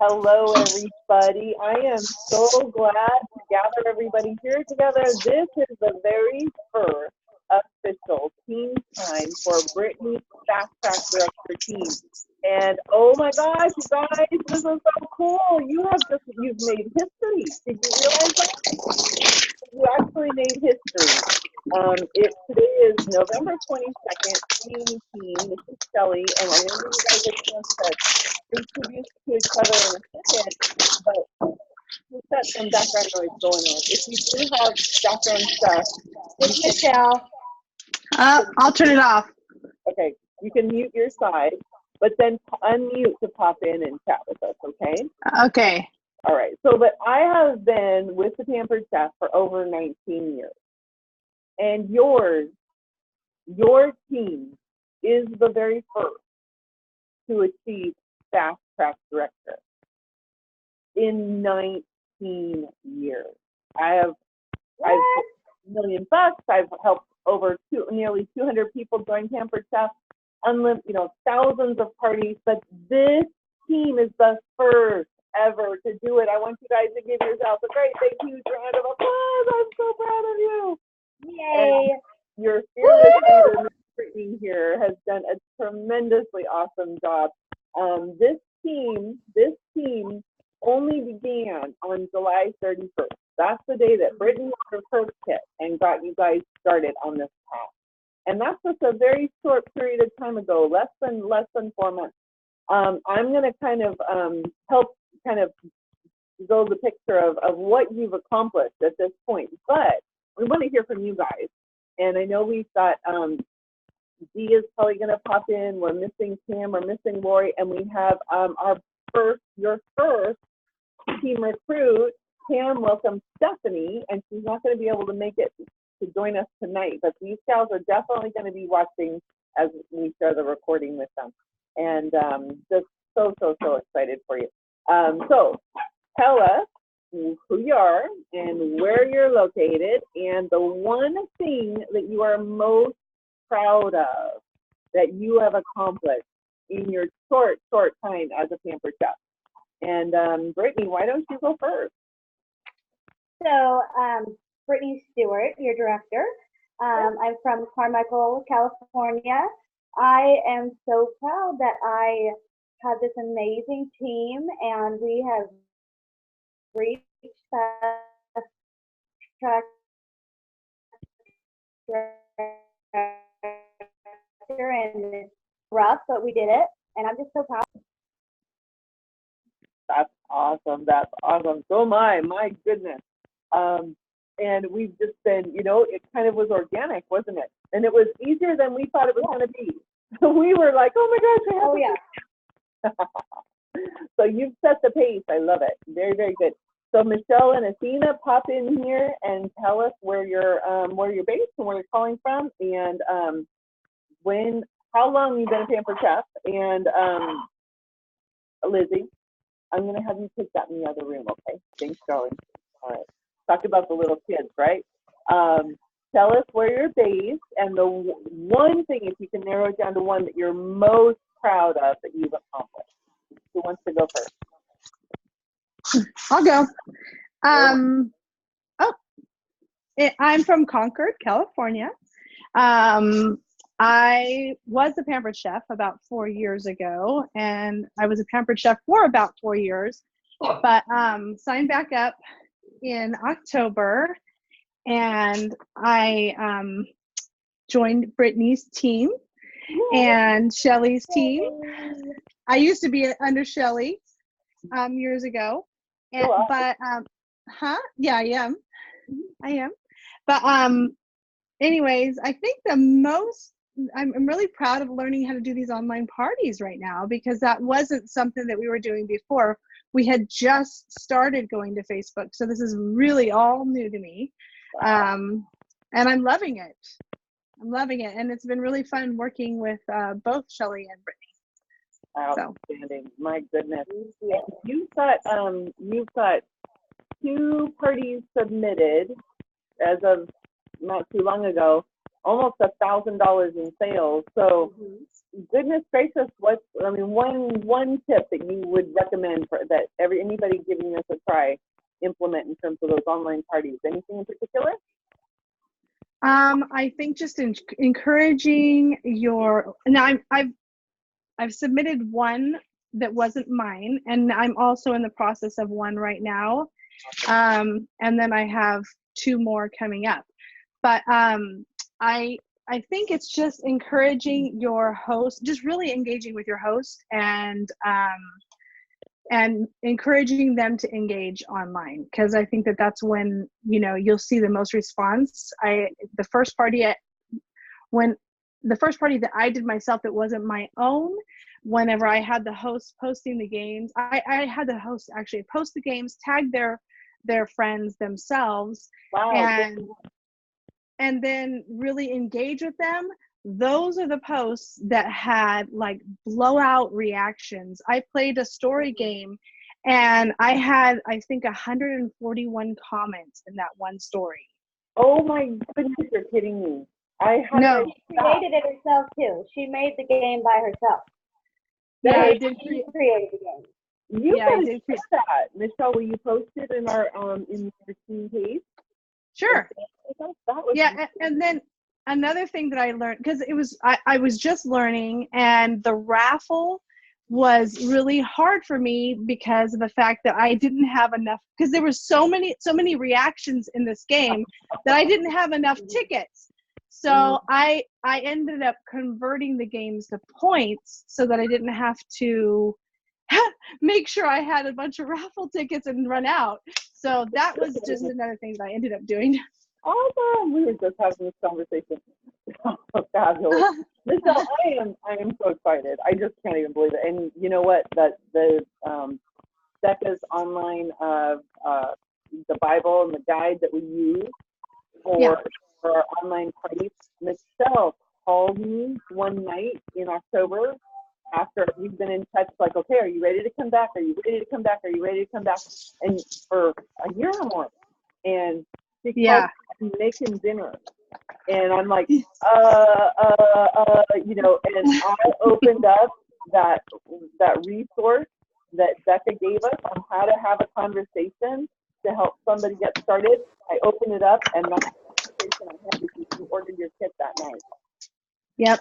Hello, everybody. I am so glad to gather everybody here together. This is the very first official team time for Brittney's Fast Track Director team. And oh my gosh, you guys, this is so cool. You've made history. Did you realize that? You actually made history. Today is November 22nd, 2018. This is Shelly, and I'm going to give you guys a chance to introduce to each other in a second, but we've got some background noise going on. If you do have background stuff, it's Michelle. I'll turn it off. Okay, you can mute your side, but then unmute to pop in and chat with us, okay? Okay. All right, but I have been with the Pampered Chef for over 19 years. And your team is the very first to achieve Fast Track Director in 19 years. I've $1 million bucks. I've helped over nearly 200 people join Pampered Chef, thousands of parties. But this team is the first ever to do it. I want you guys to give yourselves a great big huge round of applause. I'm so proud of you. Yay! And your fearless leader, Ms. Brittney here, has done a tremendously awesome job. This team only began on July 31st. That's the day that Brittney got her first kit and got you guys started on this path. And that's just a very short period of time ago, less than 4 months. I'm going to kind of help kind of build the picture of what you've accomplished at this point. But we want to hear from you guys. And I know we've got Dee is probably going to pop in. We're missing Cam, we're missing Lori, and we have your first team recruit. Cam, welcome Stephanie, and she's not going to be able to make it to join us tonight, but these gals are definitely going to be watching as we share the recording with them. And just so excited for you. So tell us who you are and where you're located, and the one thing that you are most proud of that you have accomplished in your short time as a Pampered Chef. And Brittney, why don't you go first? So, Brittney Stewart, your director. I'm from Carmichael, California. I am so proud that I have this amazing team, and we have reached Fast Track and it's rough, but we did it, and I'm just so proud. That's awesome. That's awesome. So my goodness. And we've just been, it kind of was organic, wasn't it? And it was easier than we thought it was going to be. We were like, oh my gosh. Oh yeah. So you've set the pace. I love it. Very, very good. So Michelle and Athena, pop in here and tell us where you're based and where you're calling from, and how long you've been a Pampered Chef. And Lizzie, I'm gonna have you take that in the other room, okay? Thanks, Charlie. All right. Talk about the little kids, right? Tell us where you're based, and the one thing, if you can narrow it down to one, that you're most proud of that you've accomplished. Who wants to go first? I'll go. I'm from Concord, California. I was a Pampered Chef about 4 years ago, and I was a Pampered Chef for about 4 years, but signed back up in October, and I joined Brittney's team and Shelly's team. I used to be under Shelly years ago. And, but yeah, I am. But anyways, I think I'm really proud of learning how to do these online parties right now, because that wasn't something that we were doing before. We had just started going to Facebook, so this is really all new to me. And I'm loving it. And it's been really fun working with both Shelly and Brittney. Outstanding. My goodness. You've got 2 parties submitted as of not too long ago, almost $1,000 in sales. So goodness gracious, one tip that you would recommend for that anybody giving this a try implement in terms of those online parties? Anything in particular? I think just encouraging your. Now I've submitted one that wasn't mine, and I'm also in the process of one right now. And then I have 2 more coming up. But I think it's just encouraging your host, just really engaging with your host, and encouraging them to engage online, because I think that that's when you'll see the most response. The first party that I did myself that wasn't my own, whenever I had the host posting the games, I had the host actually post the games, tag their friends themselves. Wow. And then really engage with them. Those are the posts that had like blowout reactions. I played a story game and I had, I think, 141 comments in that one story. Oh my goodness, you're kidding me. No. She created it herself too. She made the game by herself. Yeah, I did. She created the game. You gotta share that, Michelle. Will you post it in our team page? Sure. Yeah, and then another thing that I learned, because I was just learning, and the raffle was really hard for me because of the fact that I didn't have enough, because there were so many reactions in this game that I didn't have enough tickets. So I ended up converting the games to points so that I didn't have to make sure I had a bunch of raffle tickets and run out. So that was just another thing that I ended up doing. Awesome. We were just having this conversation. Fabulous. Michelle, I am so excited. I just can't even believe it. And you know what? That the Becca's online the Bible and the guide that we use for our online parties. Michelle called me one night in October after we've been in touch, like, okay, are you ready to come back? Are you ready to come back? Are you ready to come back? And for a year or more. And she called me making dinner. And I'm like, and I opened up that resource that Becca gave us on how to have a conversation to help somebody get started. I opened it up, and that's the conversation I had with you. You ordered your kit that night. Yep,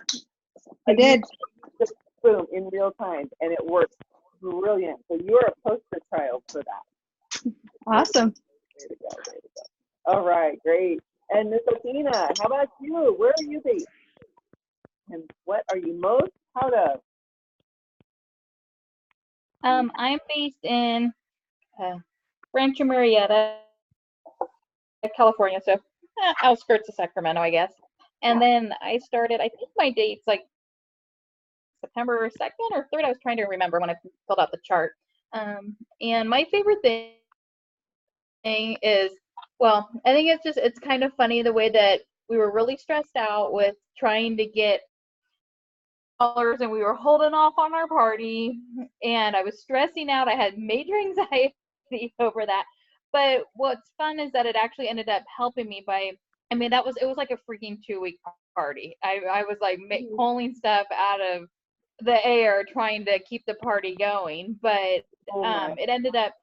I did. Just boom, in real time, and it worked brilliant. So you're a poster child for that. Awesome. Way to go. All right, great. And Miss Athena, how about you? Where are you based? And what are you most proud of? I'm based in Rancho Murrieta, California, so outskirts of Sacramento, I guess. And then I started, I think my date's like September 2nd or 3rd. I was trying to remember when I filled out the chart. And my favorite thing is, well, I think it's kind of funny the way that we were really stressed out with trying to get dollars, and we were holding off on our party, and I was stressing out. I had major anxiety over that. But what's fun is that it actually ended up helping me by, I mean, it was like a freaking 2-week party. I was like pulling stuff out of the air trying to keep the party going, but it ended up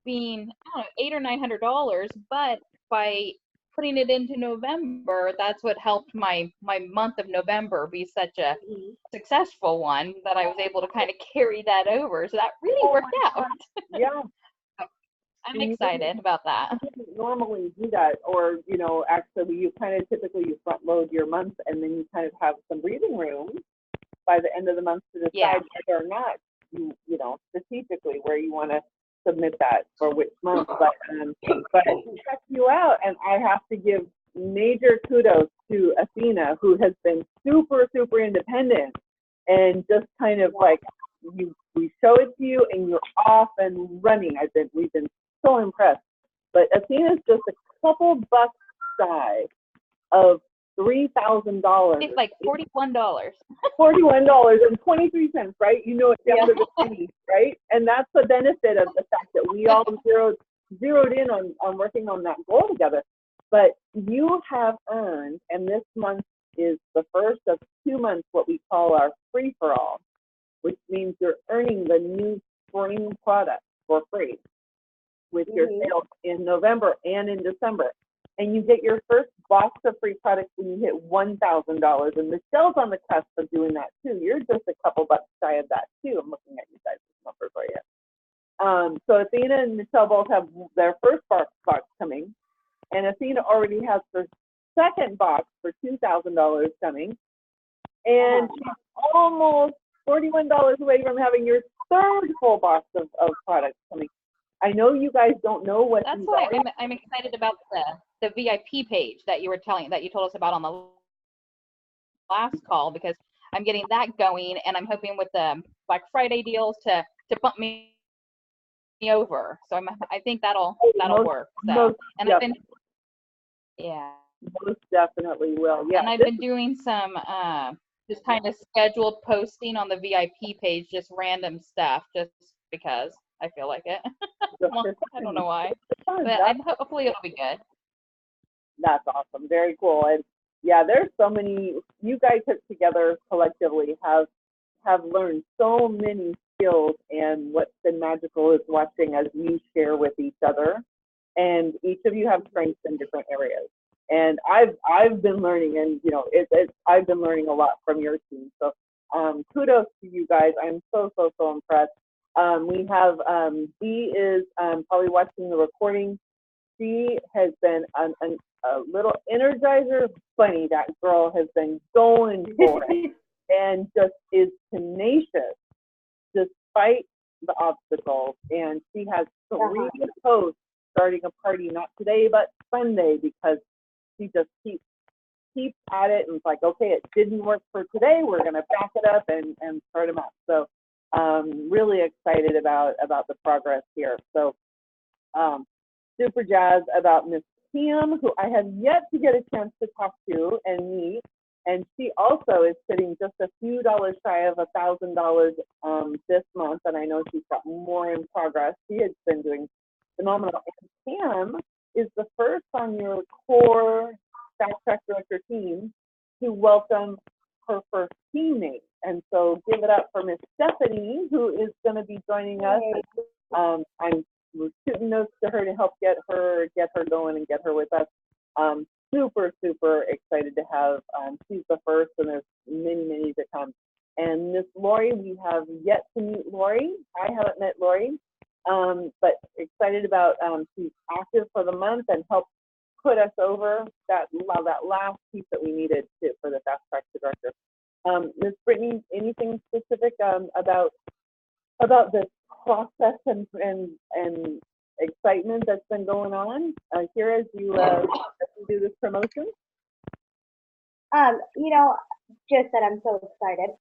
being, I don't know, $800 or $900, but by putting it into November, that's what helped my month of November be such a successful one, that I was able to kind of carry that over. So that really worked out. Yeah. I'm excited about that. You didn't normally do that, or, actually you kind of typically front load your month, and then you kind of have some breathing room by the end of the month to decide whether or not you strategically where you want to submit that for which month. But to check you out, and I have to give major kudos to Athena, who has been super, super independent, and just kind of like we show it to you and you're off and running. We've been so impressed. But Athena's just a couple bucks shy of $3,000. It's like $41. $41.23, right? It's down to the penny, right? And that's the benefit of the fact that we all zeroed in on working on that goal together. But you have earned, and this month's is the first of 2 months, what we call our free-for-all, which means you're earning the new spring product for free with your sales in November and in December. And you get your first box of free products when you hit $1,000. And Michelle's on the cusp of doing that too. You're just a couple bucks shy of that too. I'm looking at you guys' numbers right here. So Athena and Michelle both have their first box coming. And Athena already has her second box for $2,000 coming. And she's almost $41 away from having your third full box of products coming. I know you guys don't know what. That's why I'm excited about the VIP page that you told us about on the last call, because I'm getting that going, and I'm hoping with the Black Friday deals to bump me over. So I think that'll work. So, and I've been, yeah, most definitely will. Yeah, and I've been doing some just kind of scheduled posting on the VIP page, just random stuff, just because I feel like it. I don't know why, but hopefully it'll be good. That's awesome. Very cool. And yeah, there's so many. You guys have together collectively have learned so many skills, and what's been magical is watching as you share with each other. And each of you have strengths in different areas. And I've been learning, and you know, I've been learning a lot from your team. So kudos to you guys. I'm so impressed. We have Dee is probably watching the recording. She has been a little energizer bunny. That girl has been going for it and just is tenacious despite the obstacles. And she has 3 posts starting a party, not today, but Sunday, because she just keeps at it, and it's like, okay, it didn't work for today, we're going to back it up and start them up. So really excited about the progress here. So super jazzed about Miss Pam, who I have yet to get a chance to talk to and meet. And she also is sitting just a few dollars shy of $1,000 this month, and I know she's got more in progress. She has been doing phenomenal. And Pam is the first on your core Fast Track Director team to welcome her first teammate. And so give it up for Miss Stephanie, who is going to be joining us. I'm shooting notes to her to help get her going and get her with us. Super excited to have. She's the first, and there's many to come. And Miss Lori, we have yet to meet Lori. I haven't met Lori, but excited about she's active for the month and helped put us over that last piece that we needed for the Fast Track Director. Ms. Brittney, anything specific about this process and excitement that's been going on here as you do this promotion? You know, just that I'm so excited.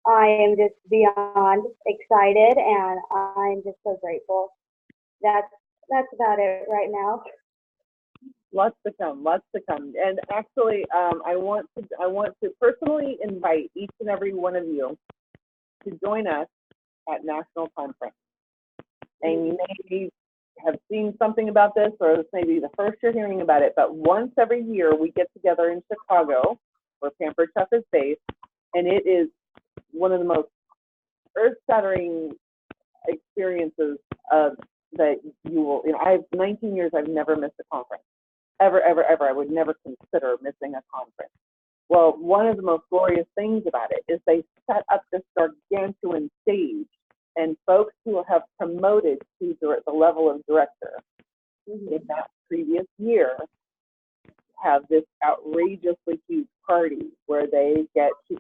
I am just beyond excited, and I'm just so grateful. That's about it right now. Lots to come. And actually, I want to personally invite each and every one of you to join us at National Conference. And you maybe have seen something about this, or this may be the first you're hearing about it, but once every year we get together in Chicago, where Pampered Chef is based, and it is one of the most earth-shattering experiences that you will, I have 19 years, I've never missed a conference. Ever. I would never consider missing a conference. Well, one of the most glorious things about it is they set up this gargantuan stage, and folks who have promoted to the level of director in that previous year have this outrageously huge party where they get to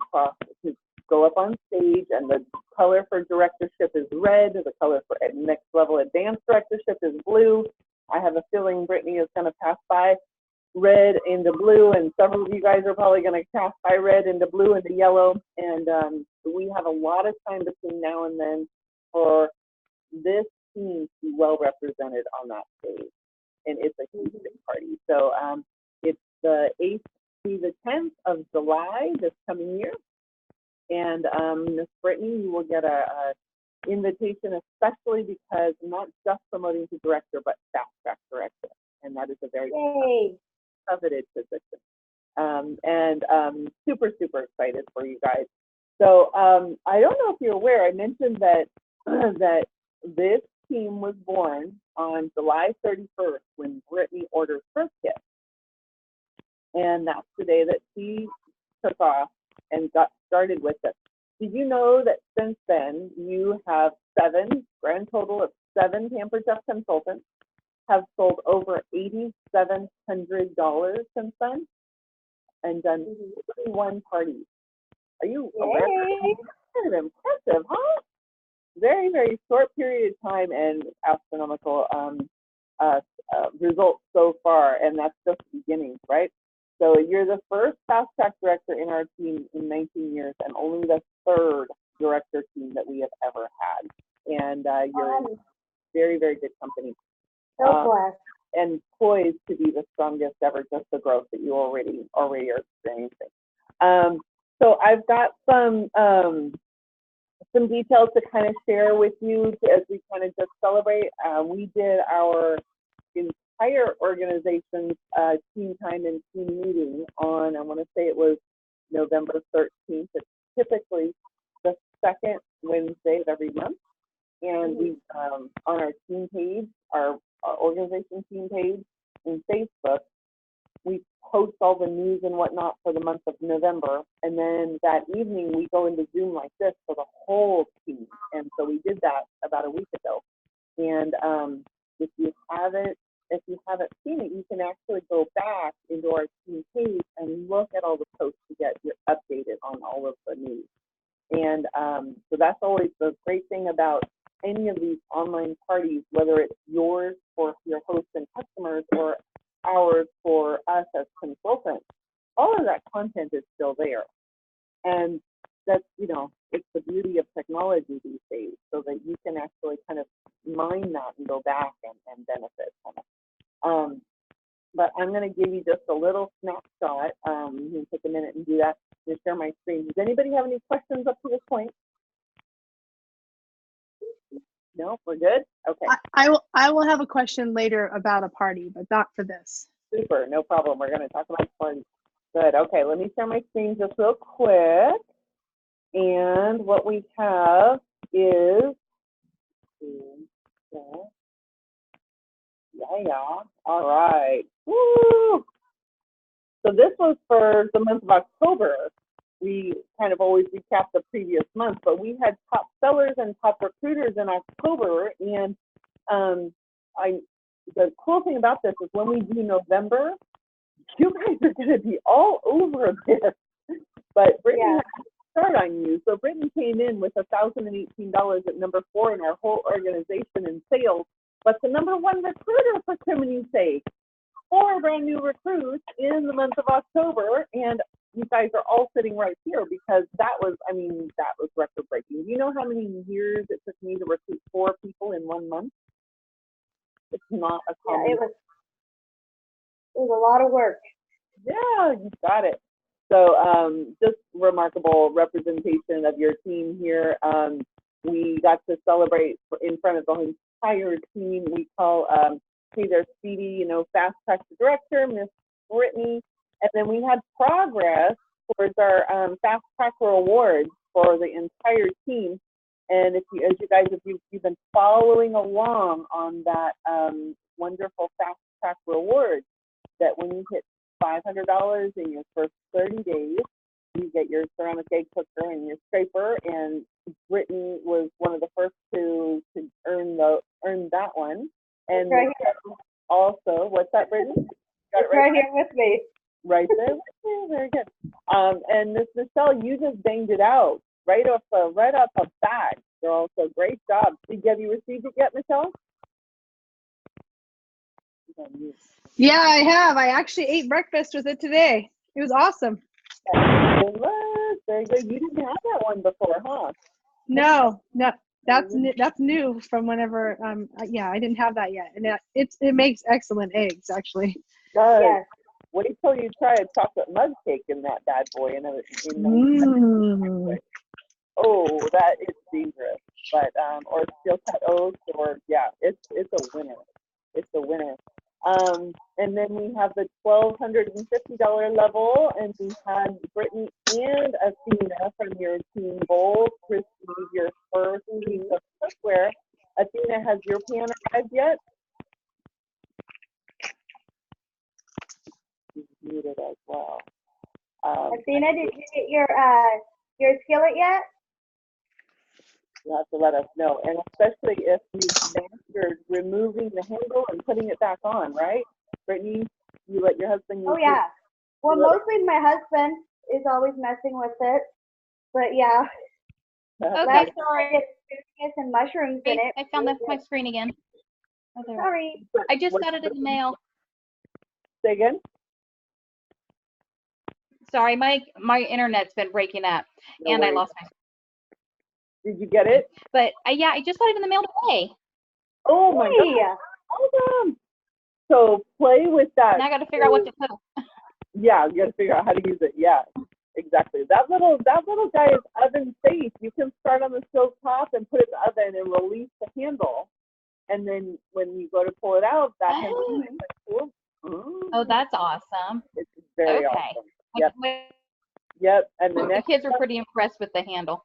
go up on stage, and the color for directorship is red, the color for next level advanced directorship is blue. I have a feeling Brittney is going to pass by red into blue, and several of you guys are probably going to pass by red into blue into yellow. And we have a lot of time between now and then for this team to be well represented on that stage. And it's a huge big party. So it's the 8th through the 10th of July this coming year. And Miss Brittney, you will get a invitation, especially because I'm not just promoting to director, but Fast Track Director, and that is a very coveted position. and super, super excited for you guys. So I don't know if you're aware, I mentioned that that this team was born on July 31st when Brittney ordered her kit. And that's the day that she took off and got started with it. Did you know that since then you have grand total of 7 Pampered Chef consultants have sold over $8,700 since then and done 31 parties? Are you aware? Kind of impressive, huh? Very, very short period of time and astronomical results so far, and that's just the beginning, right? So you're the first fast track director in our team in 19 years, and only the 3rd director team that we have ever had. And you're in very, very good company. So blessed. And poised to be the strongest ever, just the growth that you already are experiencing. So I've got some details to kind of share with you as we kind of just celebrate. We did our entire organization's team time and team meeting on, I want to say it was November 13th. It's typically the 2nd Wednesday of every month. And we, on our team page, our organization team page in Facebook, we post all the news and whatnot for the month of November. And then that evening we go into Zoom like this for the whole team. And so we did that about a week ago. And if you haven't seen it, you can actually go back into our team page and look at all the posts to get updated on all of the news. And so that's always the great thing about any of these online parties, whether it's yours for your hosts and customers or ours for us as consultants. All of that content is still there. And that's, it's the beauty of technology these days, so that you can actually kind of mine that and go back and benefit from it. But I'm going to give you just a little snapshot. You can take a minute and do that to share my screen. Does anybody have any questions up to this point? No, we're good? Okay. I will have a question later about a party, but not for this. Super, no problem. We're going to talk about parties. Good. Okay, let me share my screen just real quick. And what we have is, all right. Woo! So this was for the month of October. We kind of always recap the previous month, but we had top sellers and top recruiters in October. And the cool thing about this is when we do November, you guys are going to be all over this. But Brittney had to start on you. So Brittney came in with $1,018 at number 4 in our whole organization in sales, but the number 1 recruiter for Criminy sake. 4 brand new recruits in the month of October, and you guys are all sitting right here because that was record breaking. Do you know how many years it took me to recruit 4 people in 1 month? It's not a common. Yeah, it was a lot of work. Yeah, you got it. So just remarkable representation of your team here. We got to celebrate in front of the entire team. We call, hey there, Speedy, fast track director, Miss Brittney. And then we had progress towards our fast track awards for the entire team. And if you've been following along on that wonderful fast track reward, that when you hit $500 in your first 30 days, you get your ceramic egg cooker and your scraper. And Brittney was one of the first to earn that one. And right also, what's that, Brittney? Got it right here with me. Right there. Very good. And Miss Michelle, you just banged it out right off the bat, girl. So great job. Have you received it yet, Michelle? Yeah, I have. I actually ate breakfast with it today. It was awesome. Very good. You didn't have that one before, huh? No, that's new from whenever. Yeah, I didn't have that yet, and it makes excellent eggs, actually. Yes. Wait till you try a chocolate mug cake in that bad boy. Oh, that is dangerous. But or steel cut oats, or it's a winner. It's a winner. And then we have the $1,250 level, and we had Brittany and Athena from your team both receive your first piece of cookware. Athena, has your pan arrived yet? She's muted as well. Athena, did you get your skillet yet? You'll have to let us know, and especially if you've mastered removing the handle and putting it back on, right? Brittany, you let your husband use Oh yeah. Well, you let- mostly my husband is always messing with it, but yeah. Okay. Last time I get some mushrooms in it. I found my screen again. Oh, there. Sorry. I just got it in the mail. Say again? Sorry, my internet's been breaking up, No and I worries. lost my. Did you get it? But yeah, I just got it in the mail today. Oh my Hey. God. Awesome. So play with that. And I got to figure out what to put. Yeah, you got to figure out how to use it. Yeah, exactly. That little guy is oven safe. You can start on the stove top and put it in the oven and release the handle. And then when you go to pull it out, that handle is like, cool. Oh, that's awesome. It's very Okay. awesome. I Yep. can't wait. Yep. And the The next kids are pretty impressed with the handle.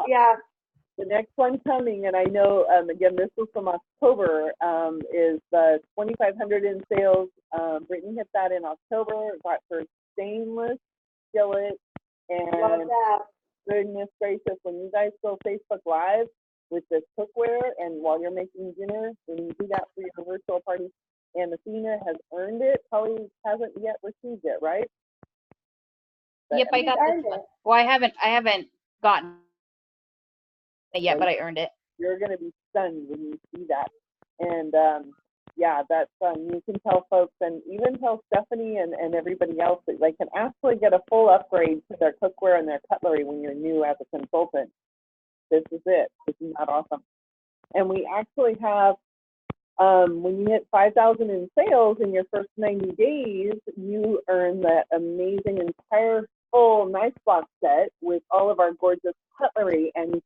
Yeah. The next one coming, and I know, again, this was from October, is the 2,500 in sales. Brittany hit that in October, got her stainless skillet, Love and that. goodness gracious, when you guys go Facebook Live with this cookware, and while you're making dinner, when you do that for your virtual party, and Athena has earned it, probably hasn't yet received it, right? Yep, I She's got this earned one. it. Well, I haven't gotten it yet, but I earned it. You're going to be stunned when you see that. And yeah, that's, you can tell folks, and even tell Stephanie and everybody else that they can actually get a full upgrade to their cookware and their cutlery when you're new as a consultant. This is it. Isn't that awesome? And we actually have, when you hit 5,000 in sales in your first 90 days, you earn that amazing entire full nice box set with all of our gorgeous cutlery. And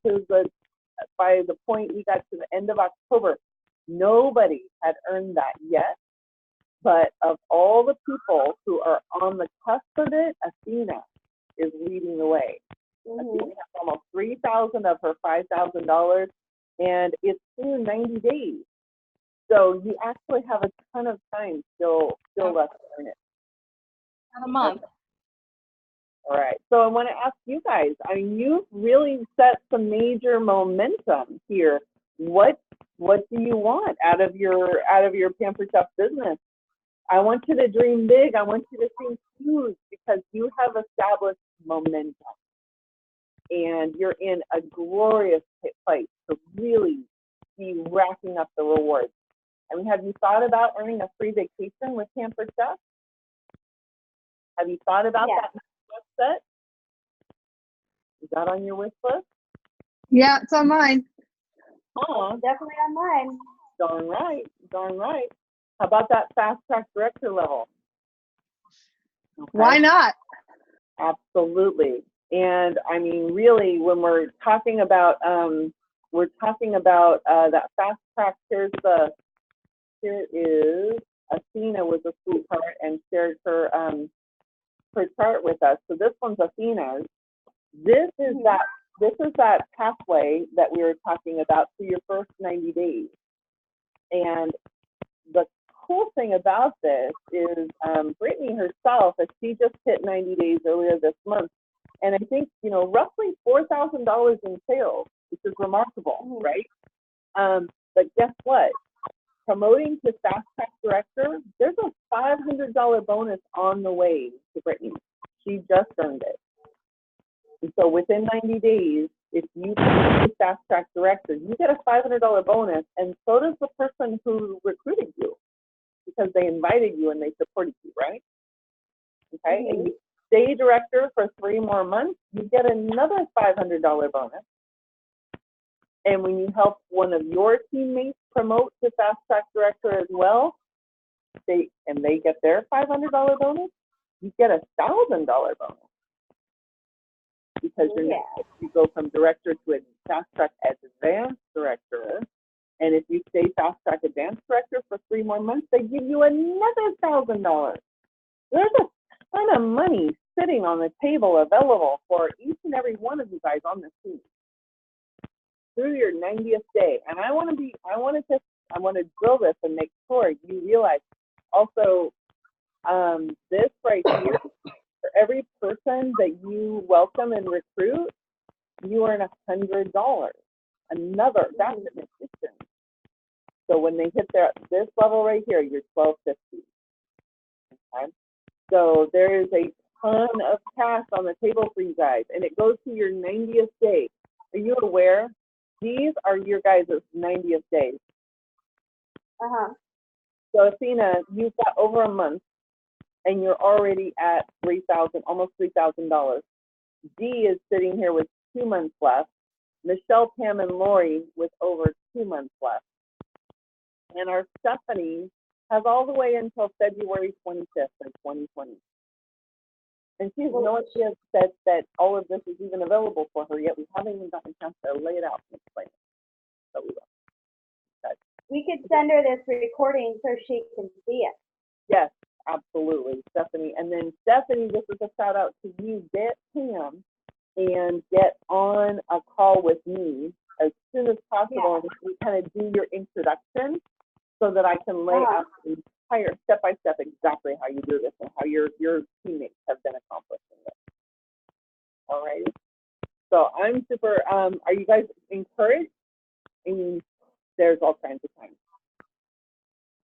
by the point we got to the end of October, nobody had earned that yet. But of all the people who are on the cusp of it, Athena is leading the way. Athena has almost 3,000 of her $5,000, and it's through 90 days. So you actually have a ton of time still left to earn it. About a month. All right. So I want to ask you guys. I mean, you've really set some major momentum here. What do you want out of your Pampered Chef business? I want you to dream big. I want you to think huge, because you have established momentum, and you're in a glorious place to really be racking up the rewards. I mean, have you thought about earning a free vacation with Pampered Chef? Have you thought about that next set? Is that on your wish list? Yeah, it's on mine. Oh, Definitely on mine. darn right, darn right. How about that fast track director level? Okay. Why not? Absolutely. And I mean, really, when we're talking about that fast track, here is Athena was a sweetheart and shared her chart with us. So this one's Athena's. This is that pathway that we were talking about for your first 90 days. And the cool thing about this is Brittany herself, as she just hit 90 days earlier this month, and I think, you know, roughly $4,000 in sales, which is remarkable, right? But guess what? Promoting to Fast Track Director, there's a $500 bonus on the way to Brittany. She just earned it. And so within 90 days, if you promote to Fast Track Director, you get a $500 bonus, and so does the person who recruited you, because they invited you and they supported you, right? Okay, and you stay director for 3 more months, you get another $500 bonus. And when you help one of your teammates promote to Fast Track Director as well, they get their $500 bonus, you get a $1,000 bonus. Because you go from director to a Fast Track Advanced Director, And if you stay Fast Track Advanced Director for 3 more months, they give you another $1,000. There's a ton of money sitting on the table available for each and every one of you guys on this team through your 90th day. And I want to drill this and make sure you realize also this right here, for every person that you welcome and recruit, you earn $100. That's an addition. So when they hit this level right here, you're $1,250. Okay? So there is a ton of cash on the table for you guys, and it goes to your 90th day. Are you aware? These are your guys' 90th days. So Athena, you've got over a month, and you're already at almost $3,000. Dee is sitting here with 2 months left. Michelle, Pam, and Lori with over 2 months left. And our Stephanie has all the way until February 25th of 2020. And she has no idea that all of this is even available for her yet. We haven't even gotten a chance to lay it out and explain it. So we will. We could send her this recording so she can see it. Yes, absolutely, Stephanie. And then Stephanie, this is a shout out to you. Get Pam and get on a call with me as soon as possible, and we kind of do your introduction so that I can lay out the entire step-by-step exactly how you do this and how your teammates have been accomplishing it. All right. So I'm super, are you guys encouraged? I mean, there's all kinds of times.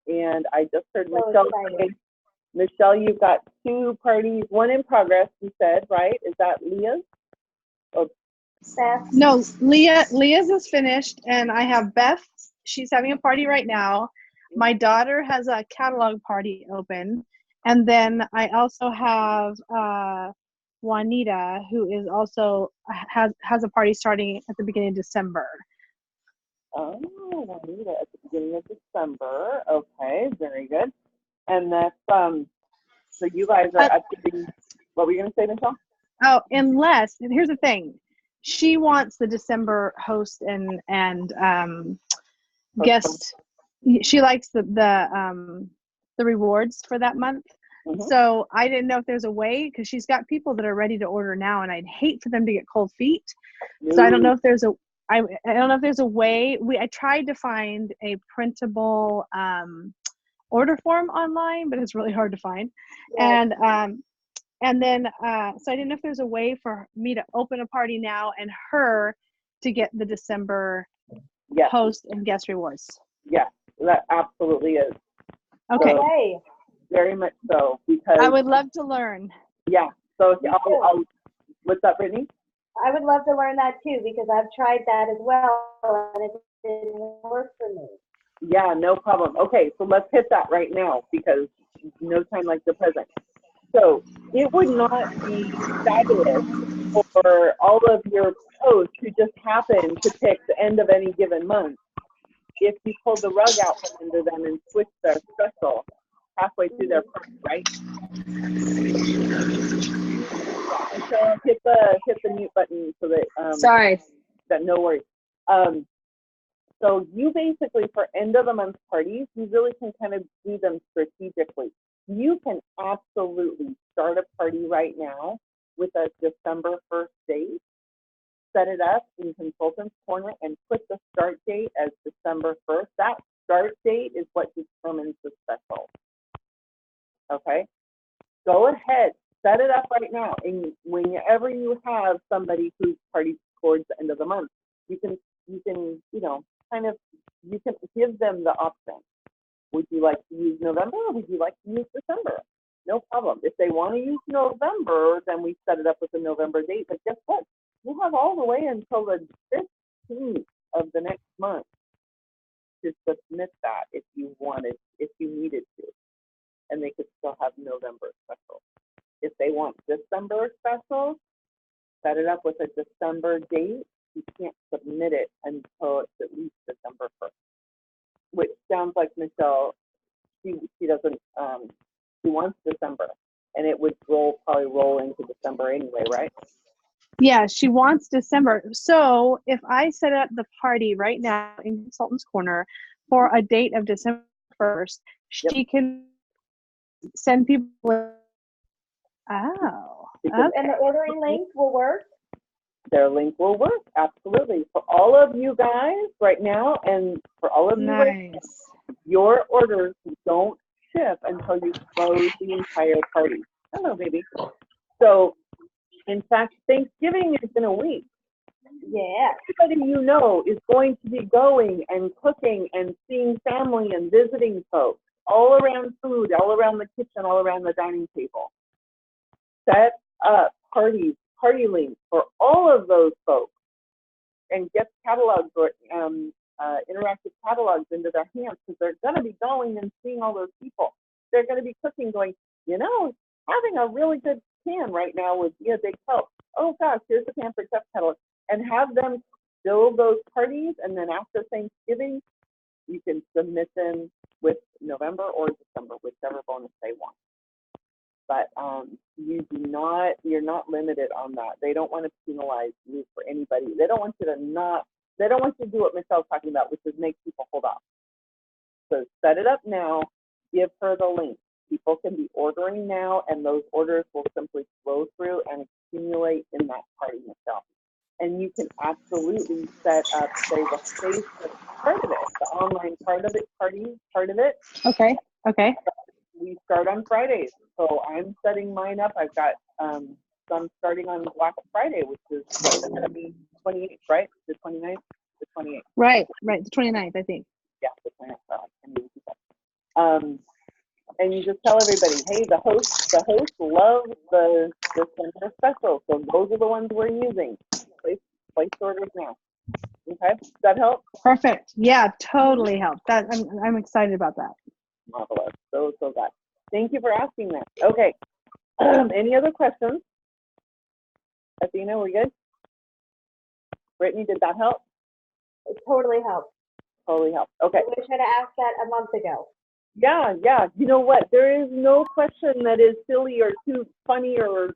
And I just heard Michelle say, Michelle, you've got 2 parties, 1 in progress, you said, right? Is that Leah's? Oh. Beth? No, Leah's is finished, and I have Beth. She's having a party right now. My daughter has a catalog party open, and then I also have Juanita, who is also has a party starting at the beginning of December. Oh, Juanita at the beginning of December. Okay, very good. And that's so you guys are updating. What were you going to say, Michelle? Oh, and here's the thing, she wants the December host and guest. She likes the rewards for that month. So I didn't know if there's a way, because she's got people that are ready to order now, and I'd hate for them to get cold feet. So I don't know if there's a way. I tried to find a printable order form online, but it's really hard to find. And then so I didn't know if there's a way for me to open a party now and her to get the December host and guest rewards. Yes, that absolutely is. Okay. So, very much so, because I would love to learn. Yeah. So I'll what's up, Brittany? I would love to learn that too, because I've tried that as well, and it didn't work for me. Yeah, no problem. Okay, so let's hit that right now, because no time like the present. So it would not be fabulous for all of your hosts who just happen to pick the end of any given month if you pulled the rug out from under them and switched their special halfway through their party, right? So hit the mute button so that Sorry. That no worries. So you basically, for end of the month parties, you really can kind of do them strategically. You can absolutely start a party right now with a December 1st date, set it up in Consultant's Corner, and put the start date as December 1st. That start date is what determines the special. Okay? Go ahead, set it up right now. And whenever you have somebody who's party towards the end of the month, you can you can give them the option. Would you like to use November, or would you like to use December? No problem. If they want to use November, then we set it up with a November date. But guess what? You have all the way until the 15th of the next month to submit that if you needed to. And they could still have November special. If they want December special, set it up with a December date. You can't submit it until it's at least December 1st, which sounds like Michelle, she doesn't, she wants December, and it would probably roll into December anyway, right? Yeah, she wants December. So if I set up the party right now in Consultant's Corner for a date of December 1st, she can send people. Oh, Because And the okay. ordering link will work? their link will work, absolutely. For all of you guys right now, and for all of you right now, Nice. your orders don't ship until you close the entire party. Hello, baby. So, in fact, Thanksgiving is in a week. Yeah. Everybody you know is going to be going and cooking and seeing family and visiting folks all around food, all around the kitchen, all around the dining table. Set up party links for all of those folks and get catalogs or interactive catalogs into their hands because they're going to be going and seeing all those people. They're going to be cooking, going, you know, having a really good can right now would be a big help. Oh gosh, here's the Pampered Chef catalog. And have them build those parties, and then after Thanksgiving, you can submit them with November or December, whichever bonus they want. But you're not limited on that. They don't want to penalize you for anybody. They don't want you to do what Michelle's talking about, which is make people hold off. So set it up now, give her the link. People can be ordering now, and those orders will simply flow through and accumulate in that party, Michelle. And you can absolutely set up, say, the Facebook part of it, the online part of it, part of it. Okay. Okay. We start on Fridays, so I'm setting mine up. I've got some starting on Black Friday, which is going to be 28th, right? The 29th, the 28th. Right. The 29th, I think. Yeah, the 29th. And you just tell everybody, hey, the host loves the December special, so those are the ones we're using. Place orders now. Okay, does that help? Perfect. Yeah, totally helped. That I'm excited about that. Marvelous. So glad. Thank you for asking that. Okay. Any other questions? Athena, we good? Brittany, did that help? It totally helped. Totally helped. Okay. I wish I'd asked that a month ago. Yeah. You know what? There is no question that is silly or too funny or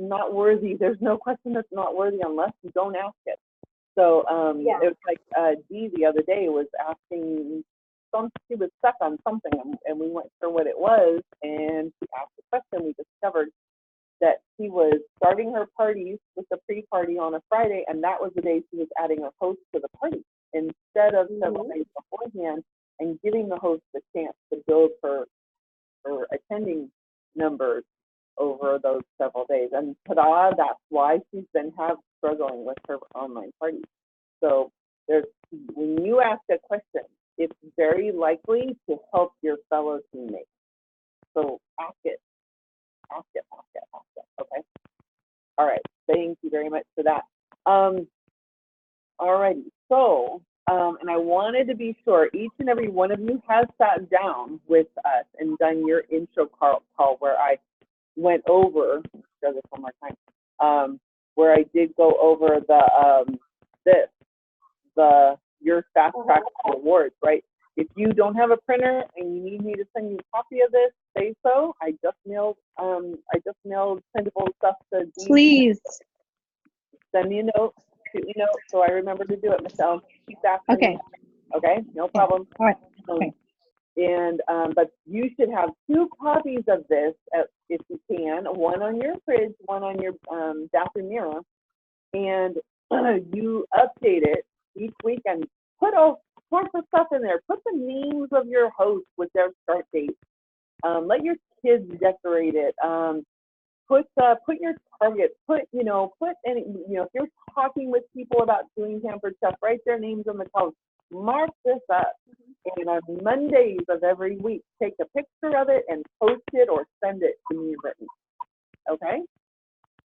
not worthy. There's no question that's not worthy unless you don't ask it. So Yeah. it was like Dee the other day was asking she was stuck on something, and we weren't sure what it was, and she asked the question. We discovered that she was starting her parties with the pre-party on a Friday, and that was the day she was adding a host to the party instead of several days beforehand, and giving the host the chance to build her attending numbers over those several days. And ta-da, that's why she's been struggling with her online parties. So when you ask a question, it's very likely to help your fellow teammates. So ask it. Okay. All right. Thank you very much for that. All righty. So, and I wanted to be sure each and every one of you has sat down with us and done your intro call where I went over, show this one more time, where I did go over your fast track rewards, right? If you don't have a printer and you need me to send you a copy of this, say so. I just mailed printable stuff to Dee. Please. Send me a note, shoot me a note, so I remember to do it, Michelle. Keep asking Okay. me. Okay, no problem. All right. Okay. And but you should have 2 copies of this if you can, one on your fridge, one on your bathroom mirror, and you update it each week and put all sorts of stuff in there. Put the names of your hosts with their start dates. Let your kids decorate it. Put your targets. Put any, if you're talking with people about doing Pampered Chef, write their names on the column. Mark this up. And on Mondays of every week, take a picture of it and post it or send it to me and Brittany. Okay?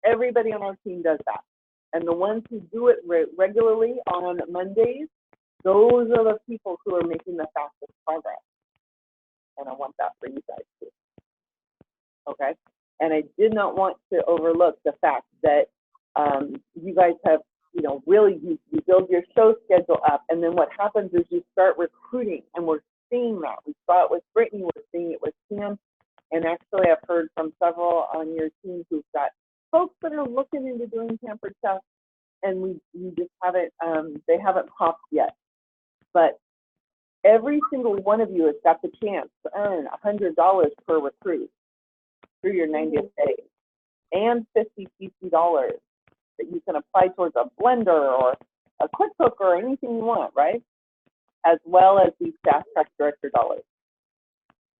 Everybody on our team does that. And the ones who do it regularly on Mondays, those are the people who are making the fastest progress. And I want that for you guys too. Okay? And I did not want to overlook the fact that you guys have, really you build your show schedule up, and then what happens is you start recruiting, and we're seeing that. We saw it with Brittany, we're seeing it with Sam, and actually I've heard from several on your team who've got folks that are looking into doing Pampered Chef, and we just haven't, they haven't popped yet. But every single one of you has got the chance to earn $100 per recruit through your 90th day, and 50 PC dollars that you can apply towards a blender or a quick cook or anything you want, right? As well as these Fast Track Director dollars.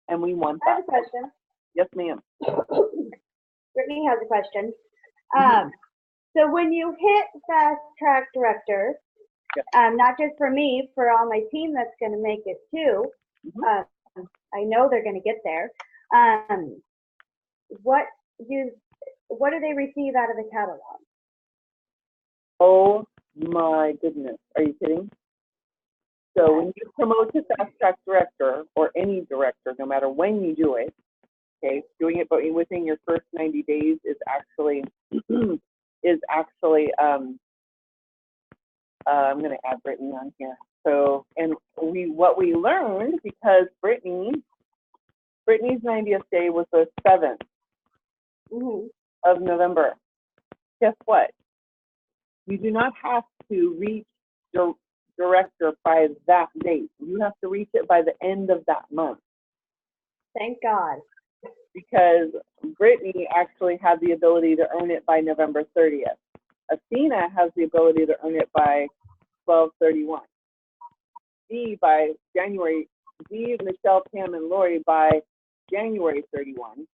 And we want I have that. a question. Yes, ma'am. Brittany has a question. So when you hit Fast Track Director, Yep. not just for me, for all my team that's going to make it too, I know they're going to get there. What do they receive out of the catalog? Oh my goodness. Are you kidding? So when you promote to Fast Track Director, or any director, no matter when you do it, okay, doing it but within your first 90 days is actually I'm going to add Brittany on here. So, and what we learned, because Brittany's 90th day was the 7th of November. Guess what? You do not have to reach your director by that date. You have to reach it by the end of that month. Thank God. Because Brittany actually had the ability to earn it by November 30th. Athena has the ability to earn it by 12/31. Dee by January. Dee, Michelle, Pam, and Lori by January 31.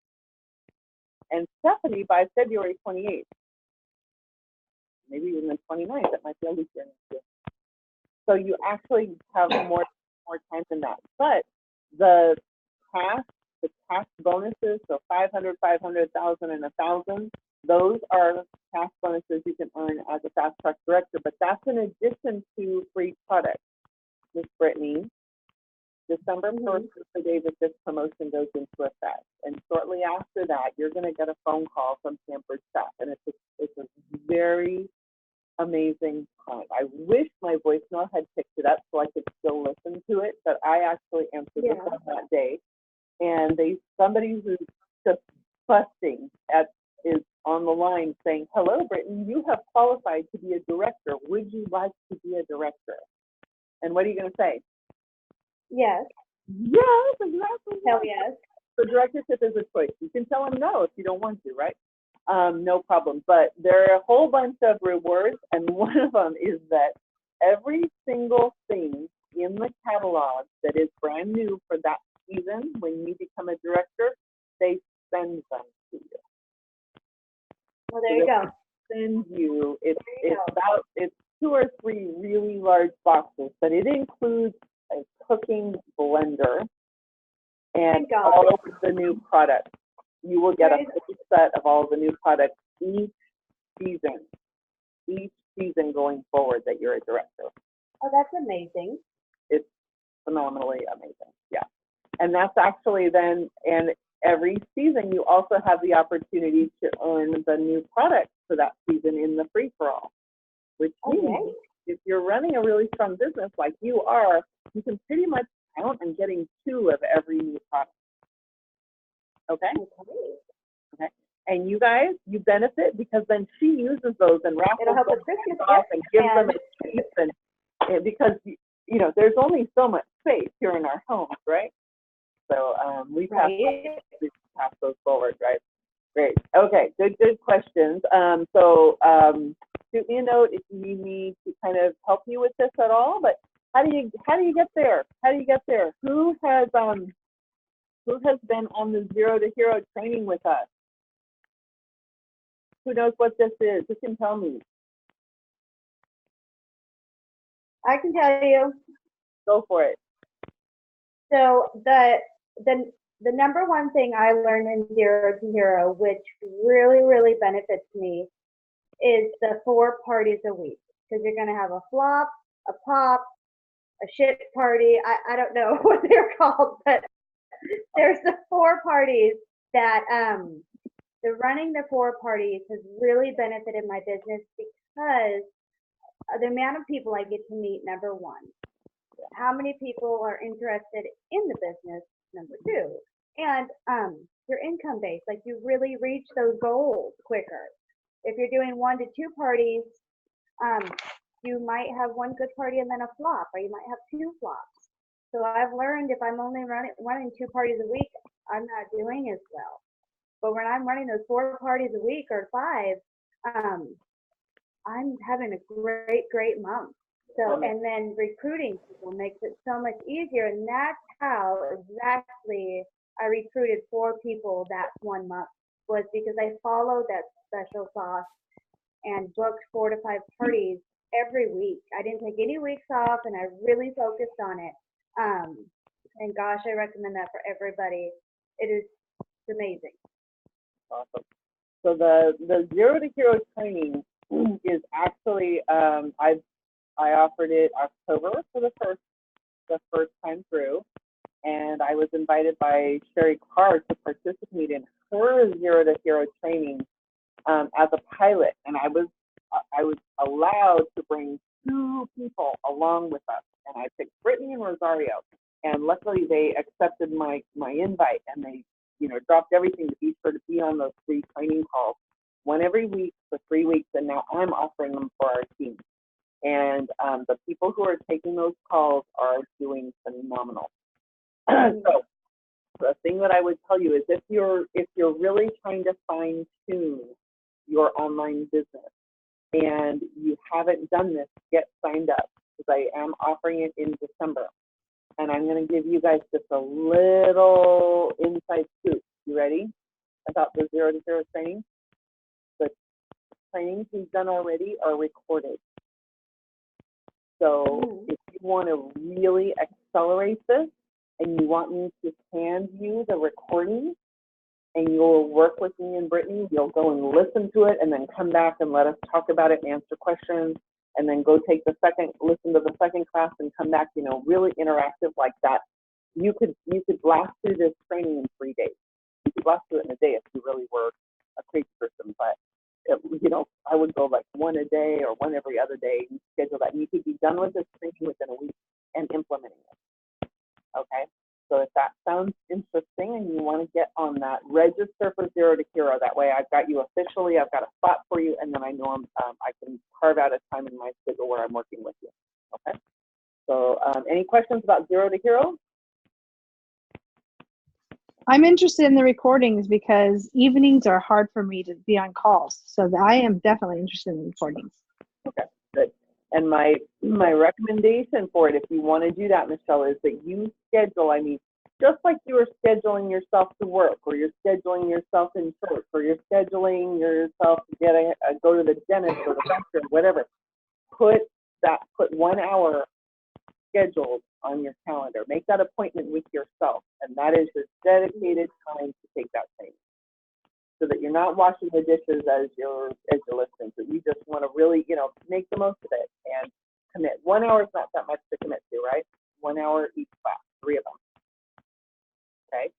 And Stephanie by February 28th. Maybe even the 29th. That might be a leap year next year. So you actually have more time than that. But the tax bonuses, so 500, 500,000, and 1,000, those are tax bonuses you can earn as a Fast Track Director, but that's in addition to free products. Miss Brittany, December 1st is the day that this promotion goes into effect. And shortly after that, you're going to get a phone call from Pampered Chef, and it's a very amazing time. I wish my voicemail had picked it up so I could still listen to it, but I actually answered this on that day. And somebody who's just busting is on the line saying, "Hello, Brittany, you have qualified to be a director. Would you like to be a director?" And what are you going to say? Yes. Yes, exactly. Hell yes. So directorship is a choice. You can tell them no if you don't want to, right? No problem. But there are a whole bunch of rewards, and one of them is that every single thing in the catalog that is brand new for that season, when you become a director, they send them to you. Well, there you go. Send you. It's 2 or 3 really large boxes, but it includes a cooking blender and all of the new products. You will get a full set of all the new products each season going forward that you're a director. Oh, that's amazing. It's phenomenally amazing. Yeah. And that's actually then, and every season you also have the opportunity to earn the new products for that season in the free-for-all, which means if you're running a really strong business like you are, you can pretty much count on getting 2 of every new product. Okay? Okay. And you guys, you benefit because then she uses those and raffles them off and gives them a piece, and because there's only so much space here in our homes, right? So we pass those forward, right? Great. Okay. Good questions. So shoot me a note if you need me to kind of help you with this at all. But how do you get there? How do you get there? Who has been on the Zero to Hero training with us? Who knows what this is? Who can tell me? I can tell you. Go for it. So the number one thing I learned in Zero to Hero, which really, really benefits me, is the 4 parties a week. Because you're going to have a flop, a pop, a shit party. I don't know what they're called, but there's the 4 parties that the running the 4 parties has really benefited my business because the amount of people I get to meet, number 1. How many people are interested in the business, number 2. And your income base, like you really reach those goals quicker. If you're doing 1 to 2 parties, you might have one good party and then a flop, or you might have 2 flops. So I've learned if I'm only running 2 parties a week, I'm not doing as well. But when I'm running those 4 parties a week or 5, I'm having a great month. So, and then recruiting people makes it so much easier. And that's how exactly I recruited 4 people that 1 month, was because I followed that special sauce and booked 4 to 5 parties every week. I didn't take any weeks off, and I really focused on it. And gosh, I recommend that for everybody. It is amazing. Awesome. So the Zero to Hero training is actually I offered it October for the first time through, and I was invited by Sherry Carr to participate in her Zero to Hero training as a pilot, and I was allowed to bring 2 people along with us, and I picked Brittney and Rosario, and luckily they accepted my invite, and they dropped everything to be sure to be on those 3 training calls, 1 every week for 3 weeks, and now I'm offering them for our team. And the people who are taking those calls are doing phenomenal. So the thing that I would tell you is if you're really trying to fine tune your online business and you haven't done this, get signed up, because I am offering it in December. And I'm going to give you guys just a little inside scoop. You ready? About the Zero to Hero training. The trainings we've done already are recorded. So if you want to really accelerate this and you want me to hand you the recording and you'll work with me and Brittney, you'll go and listen to it and then come back and let us talk about it and answer questions, and then go listen to the second class and come back, really interactive like that. You could blast through this training in 3 days. You could blast through it in a day if you really were a crazy person, but I would go like 1 a day or 1 every other day and schedule that. And you could be done with this training within a week and implementing it. Okay? So if that sounds interesting and you want to get on that, register for Zero to Hero. That way I've got you officially, I've got a spot for you, and then I know I can carve out a time in my schedule where I'm working with you. Okay? So any questions about Zero to Hero? I'm interested in the recordings because evenings are hard for me to be on calls. So I am definitely interested in recordings. Okay, good. And my recommendation for it, if you want to do that, Michelle, is that you schedule, just like you were scheduling yourself to work, or you're scheduling yourself in church, or you're scheduling yourself to go to the dentist or the doctor, whatever. Put 1 hour scheduled on your calendar. Make that appointment with yourself, and that is your dedicated time to take that training, so that you're not washing the dishes as you're listening. So you just want to really, make the most of it and commit. 1 hour is not that much to commit to, right? 1 hour each class, 3 of them. Okay.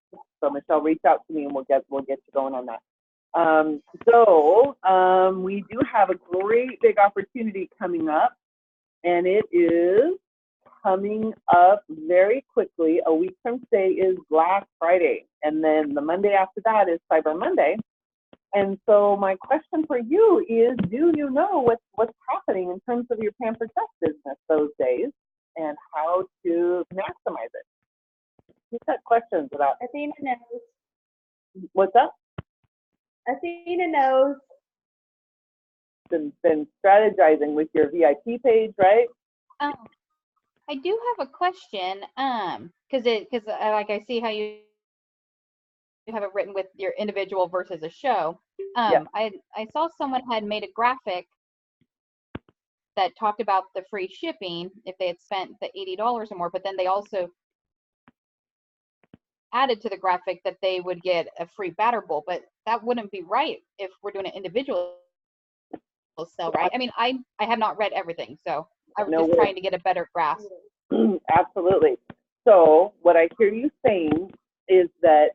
So Michelle, reach out to me and we'll get you going on that. We do have a great big opportunity coming up, and it is coming up very quickly. A week from today is Black Friday, and then the Monday after that is Cyber Monday. And so my question for you is, do you know what's happening in terms of your Pampered Chef business those days and how to maximize it? Who's got questions about? Athena knows. What's up? Athena knows. Been strategizing with your VIP page, right? I do have a question, because like I see how you have it written with your individual versus a show. Yeah. I saw someone had made a graphic that talked about the free shipping if they had spent the $80 or more, but then they also added to the graphic that they would get a free batter bowl, but that wouldn't be right if we're doing an individual sell, right? I have not read everything, so I was just trying to get a better grasp. Absolutely. So what I hear you saying is that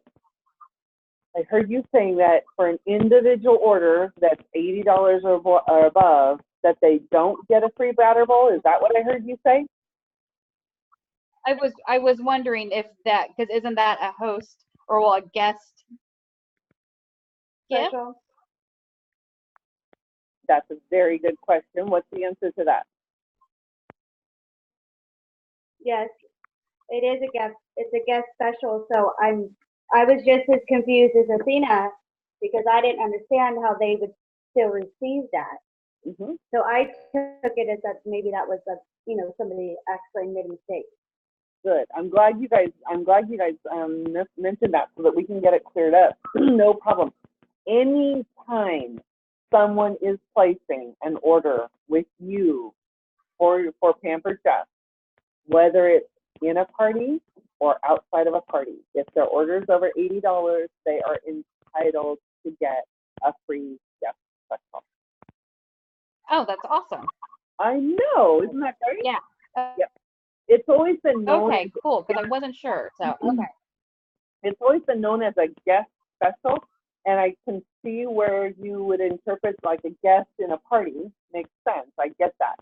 I heard you saying that for an individual order that's $80 or above, that they don't get a free batter bowl. Is that what I heard you say? I was wondering if that, because isn't that a host or a guest gift? Special. That's a very good question. What's the answer to that? Yes, it is a guest. It's a guest special. So I was just as confused as Athena because I didn't understand how they would still receive that. Mm-hmm. So I took it as that maybe that was somebody actually made a mistake. Good. I'm glad you guys mentioned that so that we can get it cleared up. No problem. Anytime someone is placing an order with you for Pampered Chef, whether it's in a party or outside of a party, if their order is over $80, they are entitled to get a free guest special. Oh, that's awesome. I know, isn't that great? Yeah. Yep. It's always been known. Okay, cool. Because I wasn't sure. So okay. It's always been known as a guest special, and I can see where you would interpret like a guest in a party. Makes sense. I get that.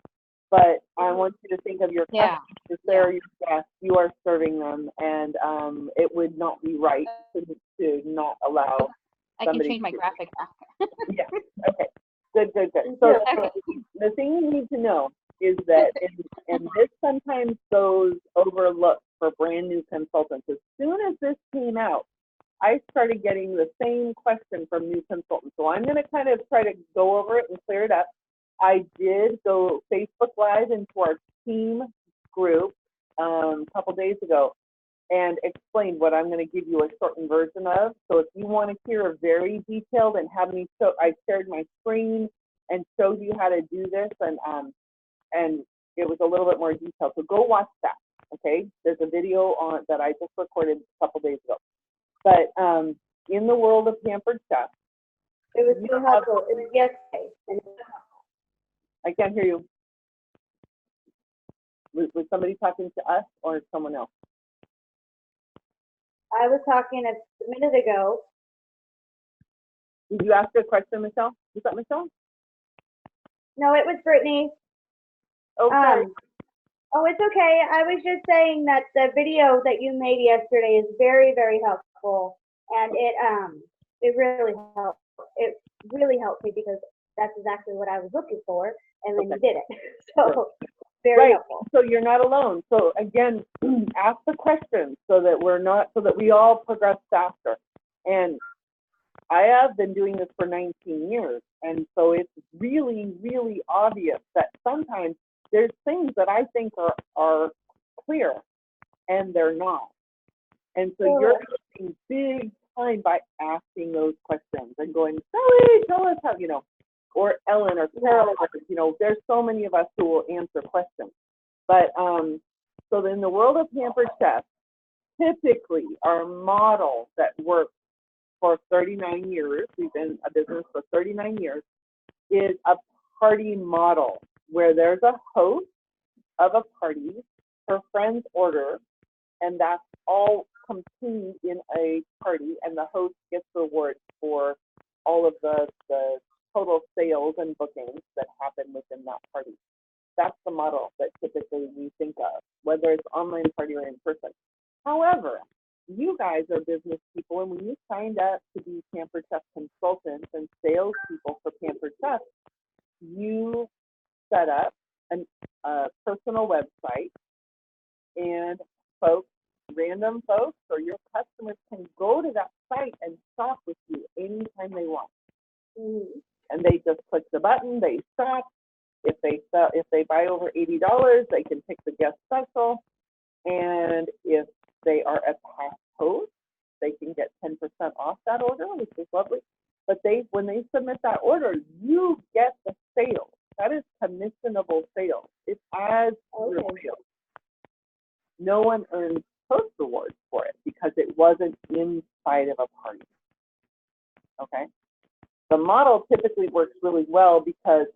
But I want you to think of your customers. If they're your guests, you are serving them, and it would not be right to not allow. I can change my graphic back. Yeah. Okay. Good. So the thing you need to know is that, and this sometimes goes overlooked for brand new consultants. As soon as this came out, I started getting the same question from new consultants. So I'm going to kind of try to go over it and clear it up. I did go Facebook Live into our team group a couple days ago and explained what I'm going to give you a shortened version of. So if you want to hear a very detailed and have me show, I shared my screen and showed you how to do this, and it was a little bit more detailed. So go watch that. Okay, there's a video on that I just recorded a couple days ago. But in the world of Pampered Chef, it was so helpful. It was yesterday. I can't hear you. Was somebody talking to us or someone else? I was talking a minute ago. Did you ask a question, Michelle? Was that Michelle? No, it was Brittany. Oh, sorry. Oh, it's okay. I was just saying that the video that you made yesterday is very, very helpful, and it really helped. It really helped me because that's exactly what I was looking for, and then you did it. So very helpful. So you're not alone. So again, ask the questions so that we all progress faster. And I have been doing this for 19 years, and so it's really, really obvious that sometimes there's things that I think are clear, and they're not. And so you're wasting big time by asking those questions and going, Sally, tell us how, or Ellen or Carol, there's so many of us who will answer questions. But so in the world of Pampered Chef, typically our model that works for 39 years, we've been a business for 39 years, is a party model where there's a host of a party, her friends order, and that's all contained in a party, and the host gets rewards for all of the total sales and bookings that happen within that party. That's the model that typically we think of, whether it's online party or in person. However, you guys are business people, and when you signed up to be Pampered Chef consultants and salespeople for Pampered Chef, you set up a personal website, and random folks or your customers can go to that site and shop with you anytime they want. Mm-hmm. And they just click the button, they shop. If they buy over $80, they can pick the guest special, and if they are a past host, they can get 10% off that order, which is lovely. But when they submit that order, you get the sales. That is commissionable sales. It adds to your sales. No one earns post rewards for it because it wasn't inside of a party. Okay? The model typically works really well because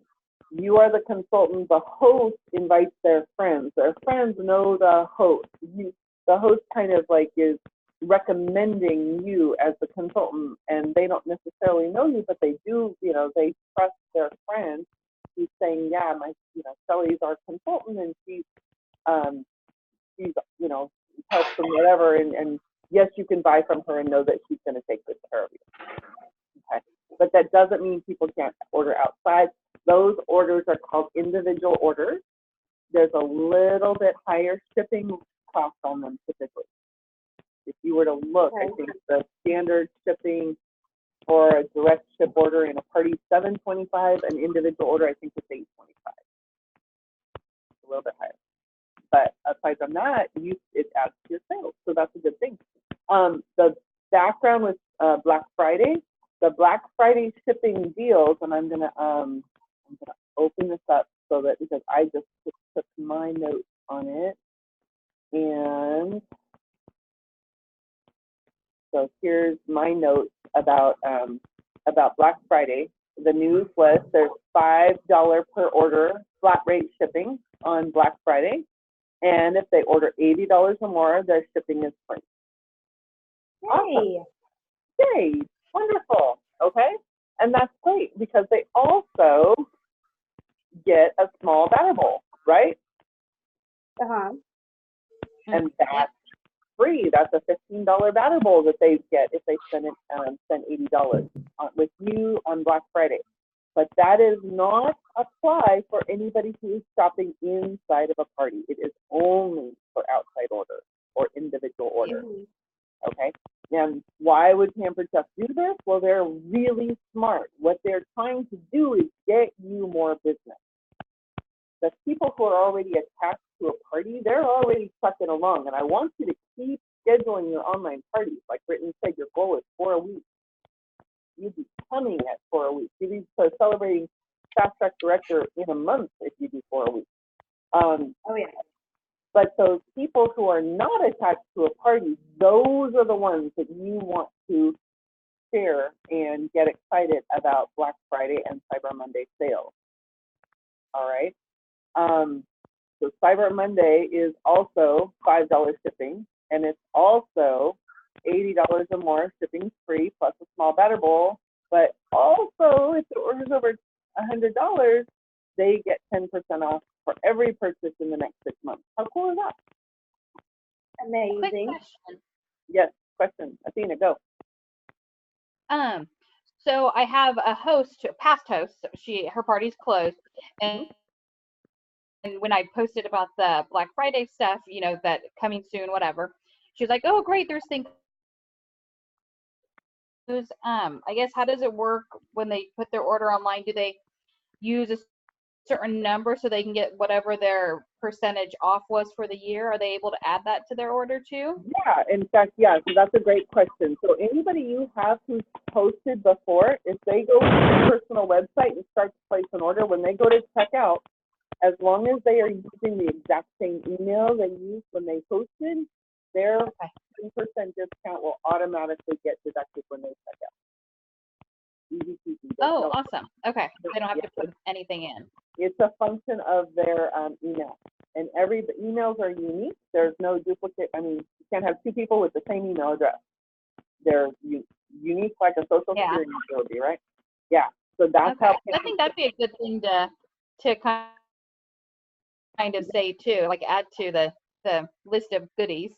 you are the consultant, the host invites their friends. Their friends know the host. The host kind of like is recommending you as the consultant, and they don't necessarily know you, but they do, they trust their friend who's saying, yeah, Sally's our consultant, and she's helps them whatever, and yes, you can buy from her and know that she's going to take good care of you. Okay, but that doesn't mean people can't order outside. Those orders are called individual orders. There's a little bit higher shipping cost on them typically. If you were to look, I think the standard shipping for a direct ship order in a party is $7.25, an individual order I think is $8.25. A little bit higher. But aside from that, it adds to your sales, so that's a good thing. The background with Black Friday, the Black Friday shipping deals, and I'm gonna open this up so that because I just took my notes on it, and so here's my notes about Black Friday. The news was there's $5 per order flat rate shipping on Black Friday. And if they order $80 or more, their shipping is free. Yay. Awesome. Yay, wonderful. Okay, and that's great because they also get a small batter bowl, right? And that's free. That's a $15 batter bowl that they get if they spend $80 with you on Black Friday. But that is not apply for anybody who is shopping inside of a party. It is only for outside orders or individual orders. Okay? And why would Pampered Chef do this? Well, they're really smart. What they're trying to do is get you more business. The people who are already attached to a party, they're already trucking along. And I want you to keep scheduling your online parties. Like Brittney said, your goal is 4 a week. You'd be coming at 4 a week. You'd be celebrating Fast Track Director in a month if you do 4 a week. Oh, yeah. But those people who are not attached to a party, those are the ones that you want to share and get excited about Black Friday and Cyber Monday sales. All right. So Cyber Monday is also $5 shipping, and it's also $80 or more, shipping free, plus a small batter bowl. But also, if the order's over $100, they get 10% off for every purchase in the next 6 months. How cool is that? Amazing. Quick question. Yes, question. Athena, go. So I have a host, a past host. Her party's closed, and when I posted about the Black Friday stuff, you know, that coming soon, whatever, she was like, "Oh, great, there's things." I guess how does it work when they put their order online? Do they use a certain number so they can get whatever their percentage off was for the year? Are they able to add that to their order too? Yeah, in fact, yeah, so that's a great question. So anybody you have who's posted before, if they go to their personal website and start to place an order, when they go to checkout, as long as they are using the exact same email they used when they posted, their 10% discount will automatically get deducted when they check out. Easy peasy. Oh, awesome. Okay. They don't have to put anything in. It's a function of their email. And every emails are unique. There's no duplicate. I mean, you can't have 2 people with the same email address. They're unique like a social security number would be, right? Yeah. So that's how. I think that'd be a good thing to kind of say too, like add to the list of goodies.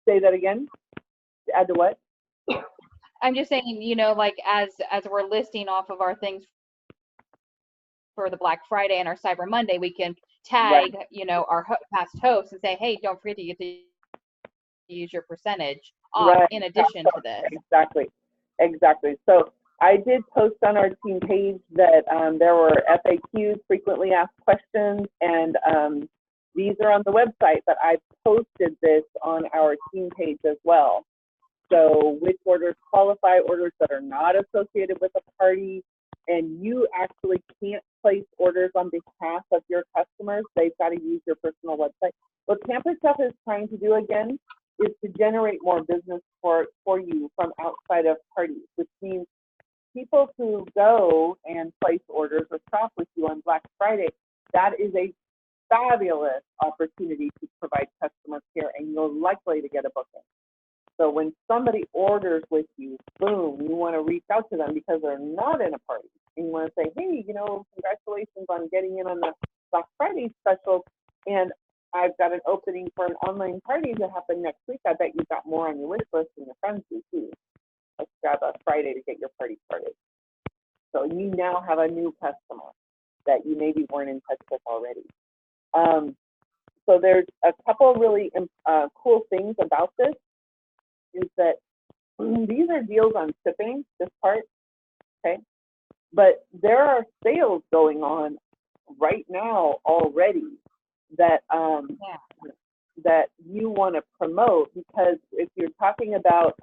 Say that again. Add to what? I'm just saying, you know, like as we're listing off of our things for the Black Friday and our Cyber Monday, we can tag, you know, our past hosts and say, hey, don't forget to get to use your percentage off in addition to this. Exactly. So I did post on our team page that there were FAQs, frequently asked questions, and these are on the website, but I posted this on our team page as well. So which orders qualify, orders that are not associated with a party, and you actually can't place orders on behalf of your customers. They've got to use your personal website. What Pampered Chef is trying to do again is to generate more business for you from outside of parties, which means people who go and place orders or shop with you on Black Friday, that is a fabulous opportunity to provide customer care, and you're likely to get a booking. So when somebody orders with you, boom, you want to reach out to them because they're not in a party. And you want to say, hey, you know, congratulations on getting in on the Black Friday special. And I've got an opening for an online party to happen next week. I bet you've got more on your wish list than your friends do, too. Let's grab a Friday to get your party started. So you now have a new customer that you maybe weren't in touch with already. So there's a couple really cool things about this, is that these are deals on shipping, this part, okay? But there are sales going on right now already that that you want to promote, because if you're talking about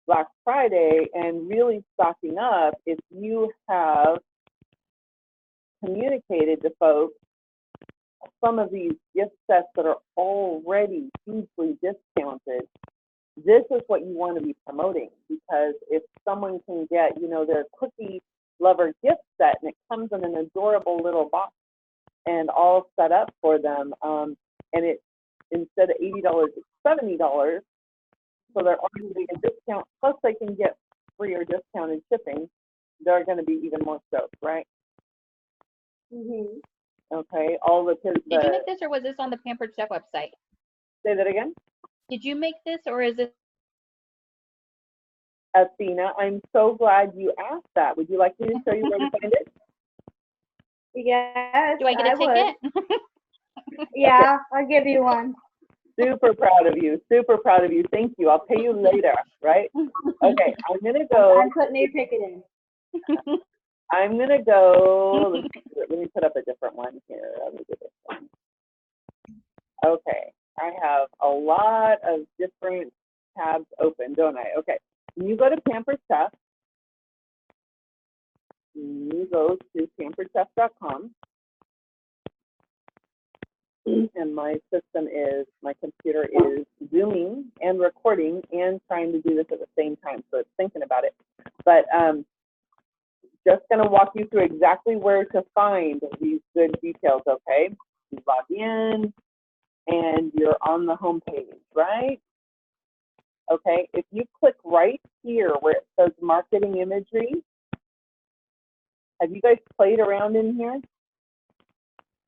Black Friday and really stocking up, if you have communicated to folks some of these gift sets that are already hugely discounted, this is what you want to be promoting. Because if someone can get, you know, their cookie lover gift set and it comes in an adorable little box and all set up for them, and it, instead of $80, it's $70, so they're already getting a discount, plus they can get free or discounted shipping, they're going to be even more stoked, right? Mm-hmm. Okay, all the Did you make this, or was this on the Pampered Chef website? Say that again? Did you make this, or is it? Athena, I'm so glad you asked that. Would you like me to show you where to find it? Yes, Do I get a ticket? Yeah, I'll give you one. Super proud of you. Super proud of you. Thank you. I'll pay you later, right? Okay, I'm going to go. I'm putting your ticket in. I'm going to go. Let me put up a different one here. Let me do this one. Okay, I have a lot of different tabs open, don't I? Okay, when you go to Pampered Chef, you go to pamperedchef.com. And my computer is zooming and recording and trying to do this at the same time, so it's thinking about it. But just going to walk you through exactly where to find these good details, okay? You log in and you're on the home page, right? Okay, if you click right here where it says marketing imagery, have you guys played around in here?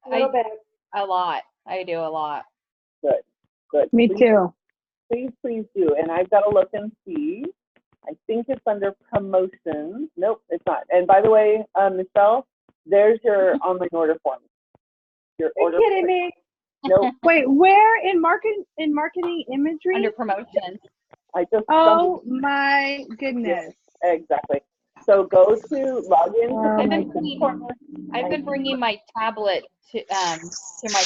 A little bit. A lot. I do a lot. Good, good. Me Please, too. please do. And I've got to look and see. I think it's under promotions. Nope, it's not. And by the way, Michelle, there's your online order form. Your You're order. kidding me. Nope. Wait, where in marketing imagery? Under promotions. I just. Oh my goodness. Exactly. So go to log in. Oh I've my been bringing my tablet to my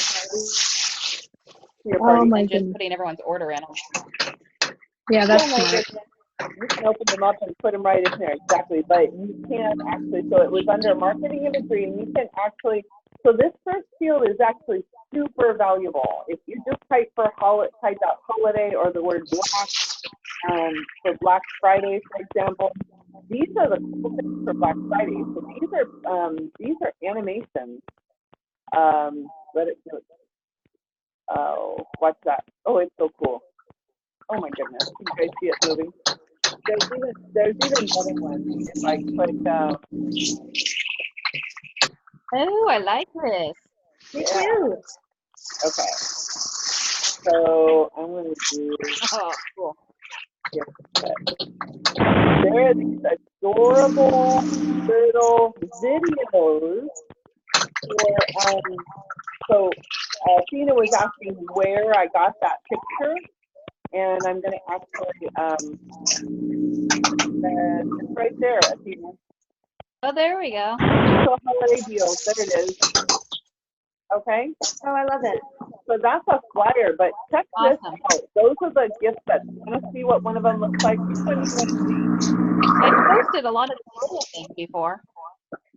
Your Oh party. my and just goodness. putting everyone's order in. Yeah, that's Oh my smart. goodness. You can open them up and put them right in there, exactly. But you can't actually. So it was under marketing imagery, and you can actually. So this first field is actually super valuable. If you just type out holiday or the word black for Black Friday, for example, these are the cool things for Black Friday. So these are animations. Let it do it. Oh, what's that? Oh, it's so cool. Oh my goodness, can you guys see it moving? There's even better ones. If I click, Oh, I like this. Me too. okay. So I'm going to do. Oh, cool. There are these adorable little videos. So Tina was asking where I got that picture, and I'm going to actually, it's right there, Tina. Oh, there we go. So holiday deals, there it is. Okay. Oh, I love it. So that's a flyer, but check this Awesome. out. Those are the gift sets. You want to see what one of them looks like? Which one do you want to see? I've posted a lot of the little things before.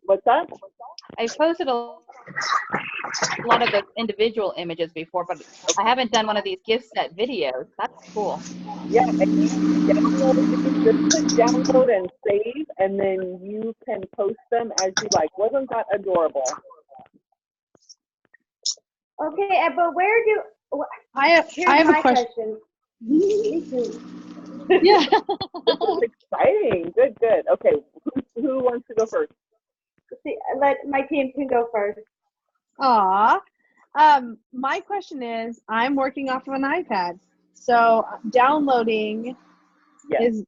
What's that? I've posted a lot of the individual images before, but I haven't done one of these gift set videos. That's cool. Yeah, and you just click download and save, and then you can post them as you like. Wasn't that adorable? Okay, but where do I have a question. Me too. Yeah. This is exciting. Good, good. Okay, who wants to go first? See, let my team can go first. Aw. My question is, I'm working off of an iPad, so downloading Yes. is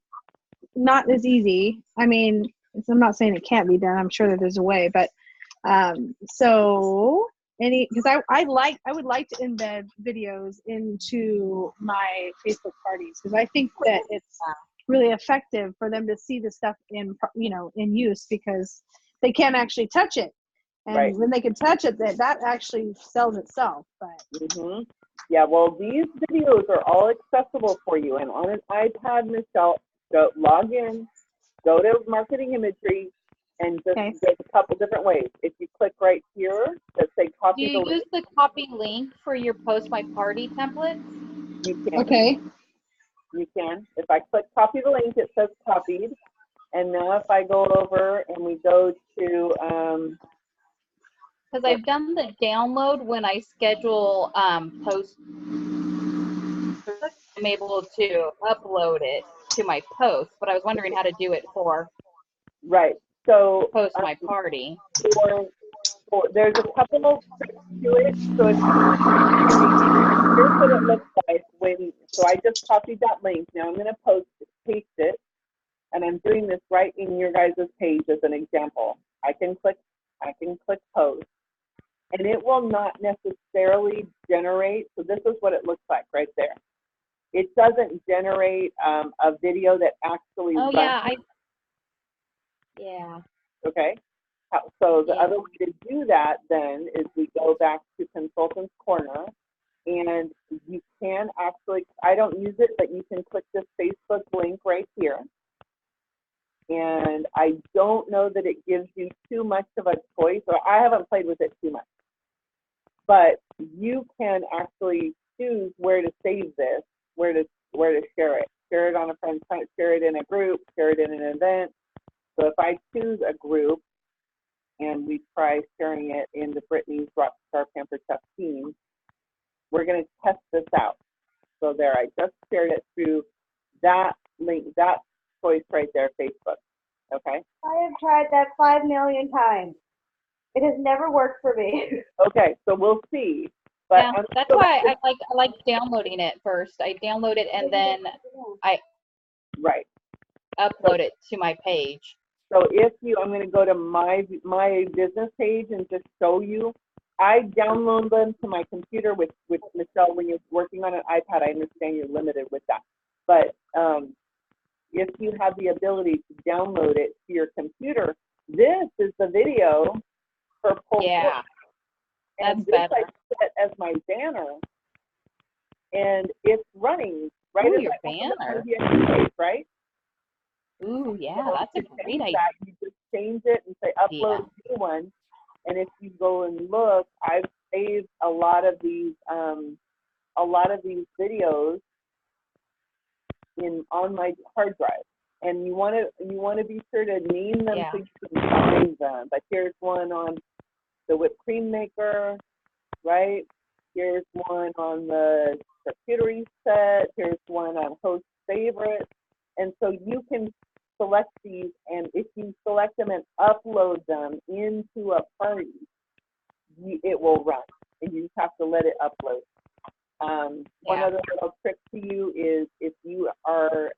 not as easy. I mean, I'm not saying it can't be done. I'm sure that there's a way, but so because I would like to embed videos into my Facebook parties because I think that it's really effective for them to see the stuff in use because they can't actually touch it. And Right. when they can touch it, that actually sells itself. But yeah, well, these videos are all accessible for you. And on an iPad, Michelle, log in, go to marketing imagery, and just there's a couple different ways. If you click right here that say copy Do the you link, use the copy link for your post my party templates? you can. Okay. You can. If I click copy the link, it says copied. And now if I go over and we go to because I've done the download when I schedule posts. I'm able to upload it to my post, but I was wondering how to do it for right. So post my party. there's a couple of tricks to it. So here's what it looks like so I just copied that link. Now I'm going to paste it, and I'm doing this right in your guys' page as an example. I can click post, and it will not necessarily generate. So this is what it looks like right there. It doesn't generate a video that actually runs. Yeah. Okay. So the other way to do that then is we go back to Consultant's Corner, and you can actually, I don't use it, but you can click this Facebook link right here. And I don't know that it gives you too much of a choice, or I haven't played with it too much. But you can actually choose where to save this, where to share it. Share it on a friend's site, share it in a group, share it in an event. So if I choose a group and we try sharing it in the Brittney's Rockstar Pampered Chef team, we're going to test this out. So there, I just shared it through that link, that choice right there, Facebook. Okay? I have tried that 5 million times. It has never worked for me. Okay, so we'll see. But yeah, that's why I like downloading it first. I download it and then I upload it to my page. So I'm going to go to my business page and just show you. I download them to my computer with Michelle. When you're working on an iPad, I understand you're limited with that. But if you have the ability to download it to your computer, this is the video for pull. Yeah, and that's this better. I set as my banner, and it's running right Ooh, as your banner, right? Ooh, yeah, that's a great idea. You just change it and say upload a new one, and if you go and look, I've saved a lot of these videos on my hard drive, and you want to be sure to name them so you can find them. But here's one on the whipped cream maker, right? Here's one on the charcuterie set. Here's one on host favorites, and so you can select these, and if you select them and upload them into a party, it will run, and you just have to let it upload. One other little trick to you is if you are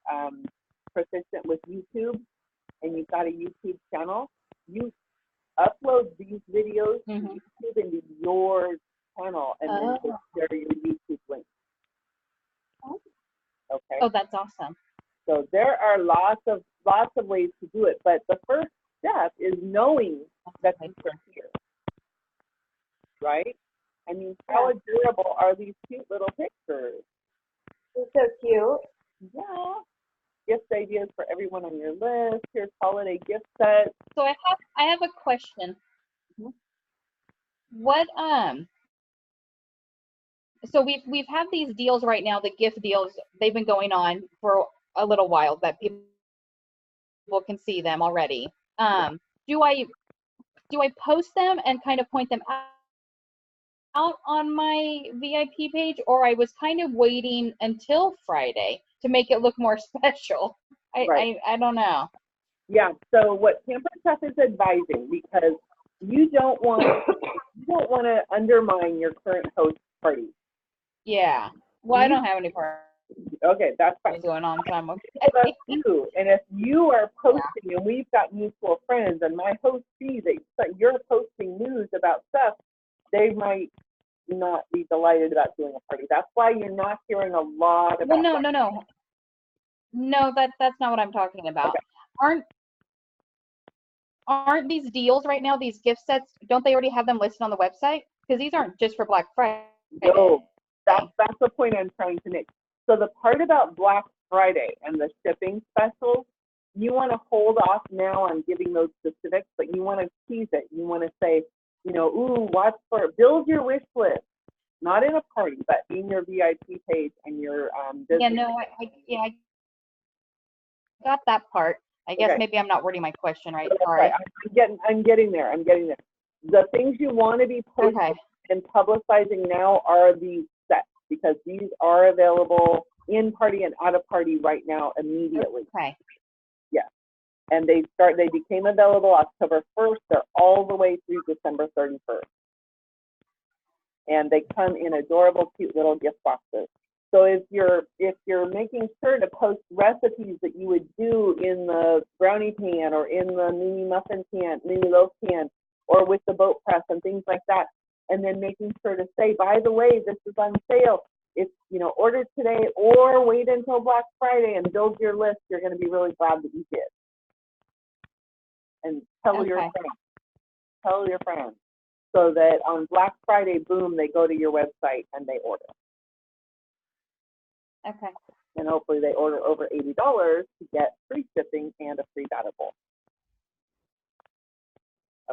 proficient with YouTube and you've got a YouTube channel, you upload these videos to YouTube into your channel and then just share your YouTube link. Okay. Oh, that's awesome. So there are lots of ways to do it, but the first step is knowing that these are here, right? I mean, how adorable are these cute little pictures? It's so cute. Yeah. Gift ideas for everyone on your list. Here's holiday gift sets. So I have a question. What so we've had these deals right now, the gift deals, they've been going on for a little while that people can see them already. Do I post them and kind of point them out on my VIP page, or I was kind of waiting until Friday to make it look more special? I don't know. Yeah, so what Pampered Chef is advising, because you don't want to undermine your current host party. Yeah. Well, I don't have any parties. Okay, that's fine. what's going on, so I'm okay. That's you. And if you are posting, and we've got mutual friends, and my hosts see that you're posting news about stuff, they might not be delighted about doing a party. That's why you're not hearing a lot about. Well, no, that's not what I'm talking about. Okay. Aren't these deals right now, these gift sets, don't they already have them listed on the website? Because these aren't just for Black Friday. No, that's the point I'm trying to make. So the part about Black Friday and the shipping specials, you want to hold off now on giving those specifics, but you want to tease it. You want to say, you know, ooh, watch for, build your wish list, not in a party, but in your VIP page and your business. Yeah, no, I got that part. I guess Okay. maybe I'm not wording my question right. That's Sorry. right. I'm getting there. The things you want to be posting Okay. and publicizing now are these sets, because these are available in party and out of party right now immediately. Okay. Yeah. And they became available October 1st. They're all the way through December 31st. And they come in adorable, cute little gift boxes. So if you're making sure to post recipes that you would do in the brownie pan or in the mini muffin pan, mini loaf pan, or with the boat press and things like that, and then making sure to say, by the way, this is on sale. It's, you know, order today or wait until Black Friday and build your list. You're going to be really glad that you did. And tell your friends, so that on Black Friday, boom, they go to your website and they order. Okay. And hopefully they order over $80 to get free shipping and a free data bowl.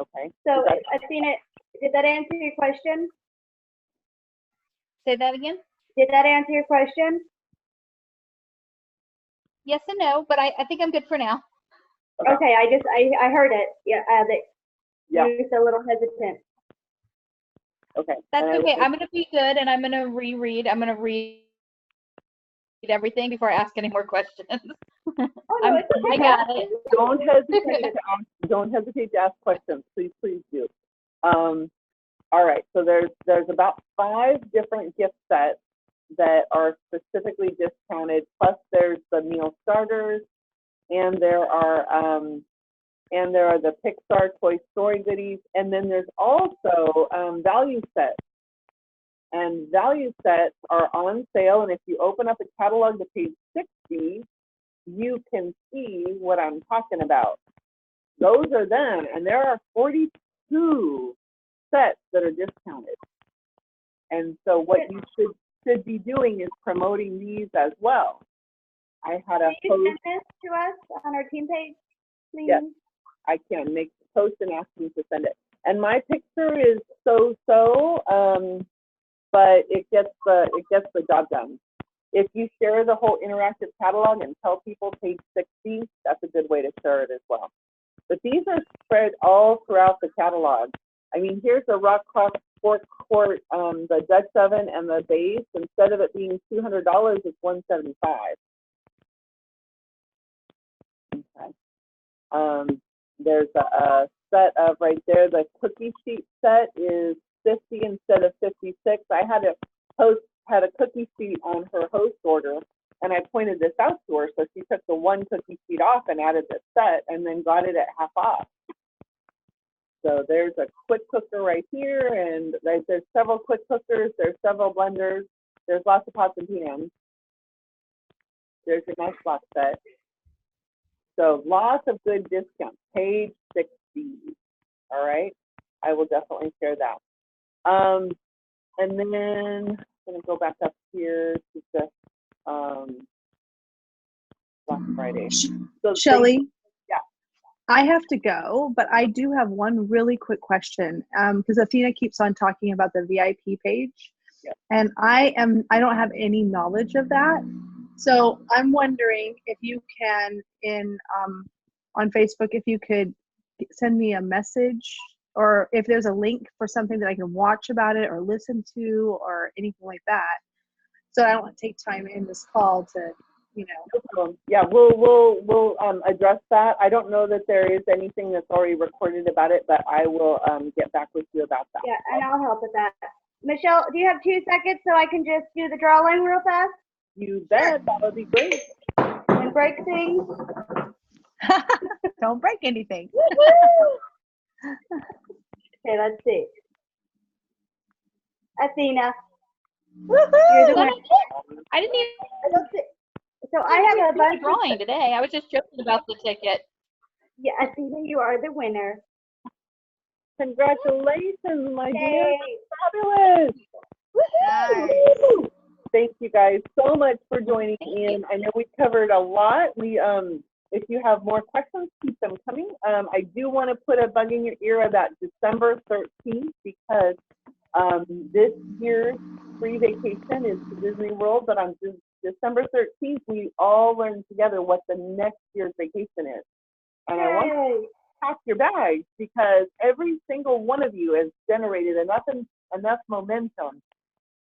Okay. So, Athena, did that answer your question? Say that again? Did that answer your question? Yes and no, but I think I'm good for now. Okay, I heard it. Yeah, Yeah. you're just a little hesitant. Okay. That's okay. I'm going to be good, and I'm going to reread. I'm going to read everything before I ask any more questions. Oh, no, it's okay. I got it. Don't hesitate to ask questions. Please do. All right. So there's about 5 different gift sets that are specifically discounted. Plus, there's the meal starters, and there are the Pixar Toy Story goodies, and then there's also value sets. And value sets are on sale, and if you open up a catalog to page 60, you can see what I'm talking about. Those are them, and there are 42 sets that are discounted. And so what you should be doing is promoting these as well. I had a Can you send this to us on our team page, please? Yes, I can make a post and ask you to send it. And my picture is so-so, but it gets the job done. If you share the whole interactive catalog and tell people page 60, that's a good way to share it as well. But these are spread all throughout the catalog. I mean, here's a Rockstar Sport Court, the Dutch oven and the base. Instead of it being $200, it's $175. Okay. There's a set of right there. The cookie sheet set is 50 instead of 56. I had a cookie sheet on her host order, and I pointed this out to her, so she took the one cookie sheet off and added the set, and then got it at half off. So there's a quick cooker right here, and there's several quick cookers, there's several blenders, there's lots of pots and pans. There's your nice box set. So lots of good discounts. Page 60. All right, I will definitely share that. And then I'm going to go back up here to the Black Friday. So Shelly, yeah. I have to go, but I do have one really quick question because Athena keeps on talking about the VIP page, yeah. And I don't have any knowledge of that. So I'm wondering if you can on Facebook, if you could send me a message, or if there's a link for something that I can watch about it or listen to or anything like that. So I don't want to take time in this call to, you know. Yeah, we'll address that. I don't know that there is anything that's already recorded about it, but I will get back with you about that. Yeah, and I'll help with that. Michelle, do you have 2 seconds so I can just do the drawing real fast? You bet. That would be great. And break things. Don't break anything. Okay, let's see. Athena, Woohoo! you're the Is that winner. it? I didn't even I don't thi- So I have a do bunch the of, drawing today. I was just joking about the ticket. yeah, Athena, you are the winner. Congratulations, my dear. Yay. Fabulous. Nice. Woo! Thank you guys so much for joining Thank you. in. I know we covered a lot. If you have more questions, keep them coming. I do want to put a bug in your ear about December 13th because this year's free vacation is to Disney World, but on December 13th, we all learn together what the next year's vacation is. And I want you Yay. to pack your bags because every single one of you has generated enough momentum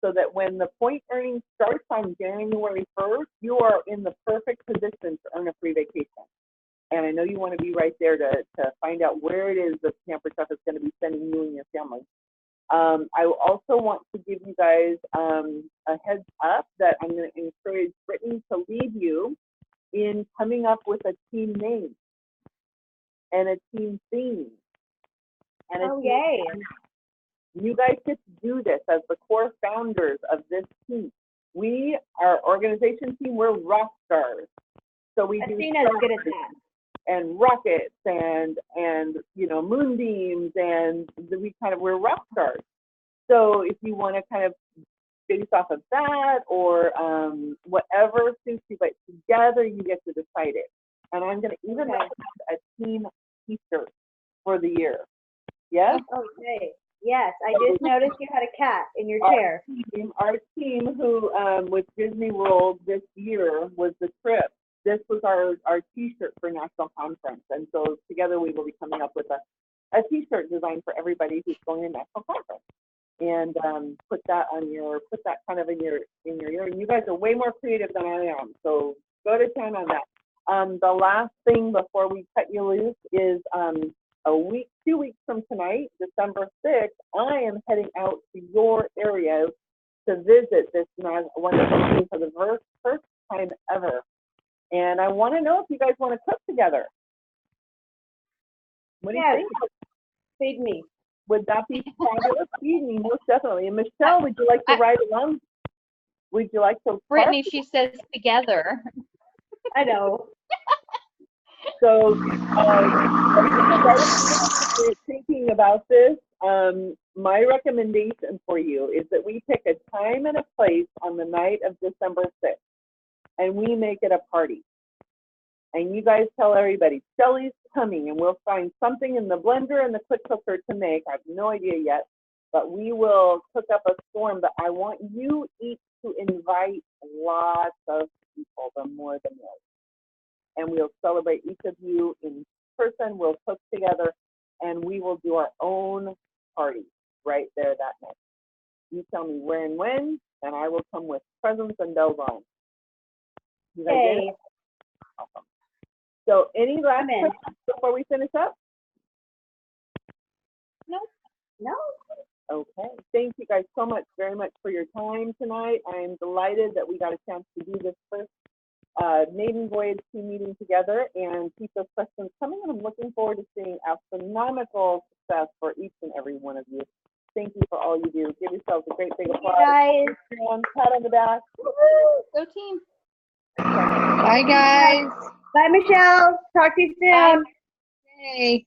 so that when the point earning starts on January 1st, you are in the perfect position to earn a free vacation. And I know you want to be right there to find out where it is that Camper Chef is going to be sending you and your family. I also want to give you guys a heads up that I'm going to encourage Brittney to lead you in coming up with a team name and a team theme. And a Oh, team yay. You guys get to do this as the core founders of this team. We, our organization team, we're rock stars. So we do Athena's good at that. and rockets and moonbeams, and we're rock stars. So if you want to kind of base off of that or whatever suits you, but together you get to decide it. And I'm going to even recommend a team t-shirt for the year. Yes? Okay. Yes, I just noticed you had a cat in your chair. Our team who with Disney World this year was the trip. This was our t-shirt for National Conference. And so together we will be coming up with a t-shirt designed for everybody who's going to National Conference. And put that kind of in your ear. And you guys are way more creative than I am. So go to town on that. The last thing before we cut you loose is 2 weeks from tonight, December 6th, I am heading out to your areas to visit this wonderful team for the first time ever. And I want to know if you guys want to cook together. What do you think? Feed me. Would that be fabulous? Feed me, most definitely. And Michelle, would you like to ride along? Would you like to? Brittany, she says together. I know. So, thinking about this, my recommendation for you is that we pick a time and a place on the night of December 6th, and we make it a party. And you guys tell everybody, Shelly's coming, and we'll find something in the blender and the quick cooker to make. I have no idea yet, but we will cook up a storm. But I want you each to invite lots of people, the more the merrier. And we'll celebrate each of you in person. We'll cook together, and we will do our own party right there that night. You tell me where and when, and I will come with presents and bells on. You guys get it? Awesome. So any last questions before we finish up? No. Okay. Thank you guys so much, very much for your time tonight. I am delighted that we got a chance to do this first maiden voyage team meeting together and keep those questions coming. And I'm looking forward to seeing astronomical success for each and every one of you. Thank you for all you do. Give yourselves a great big applause. Guys. Pat on the back. Go team. Bye, guys. Bye, Michelle. Talk to you soon. Hey.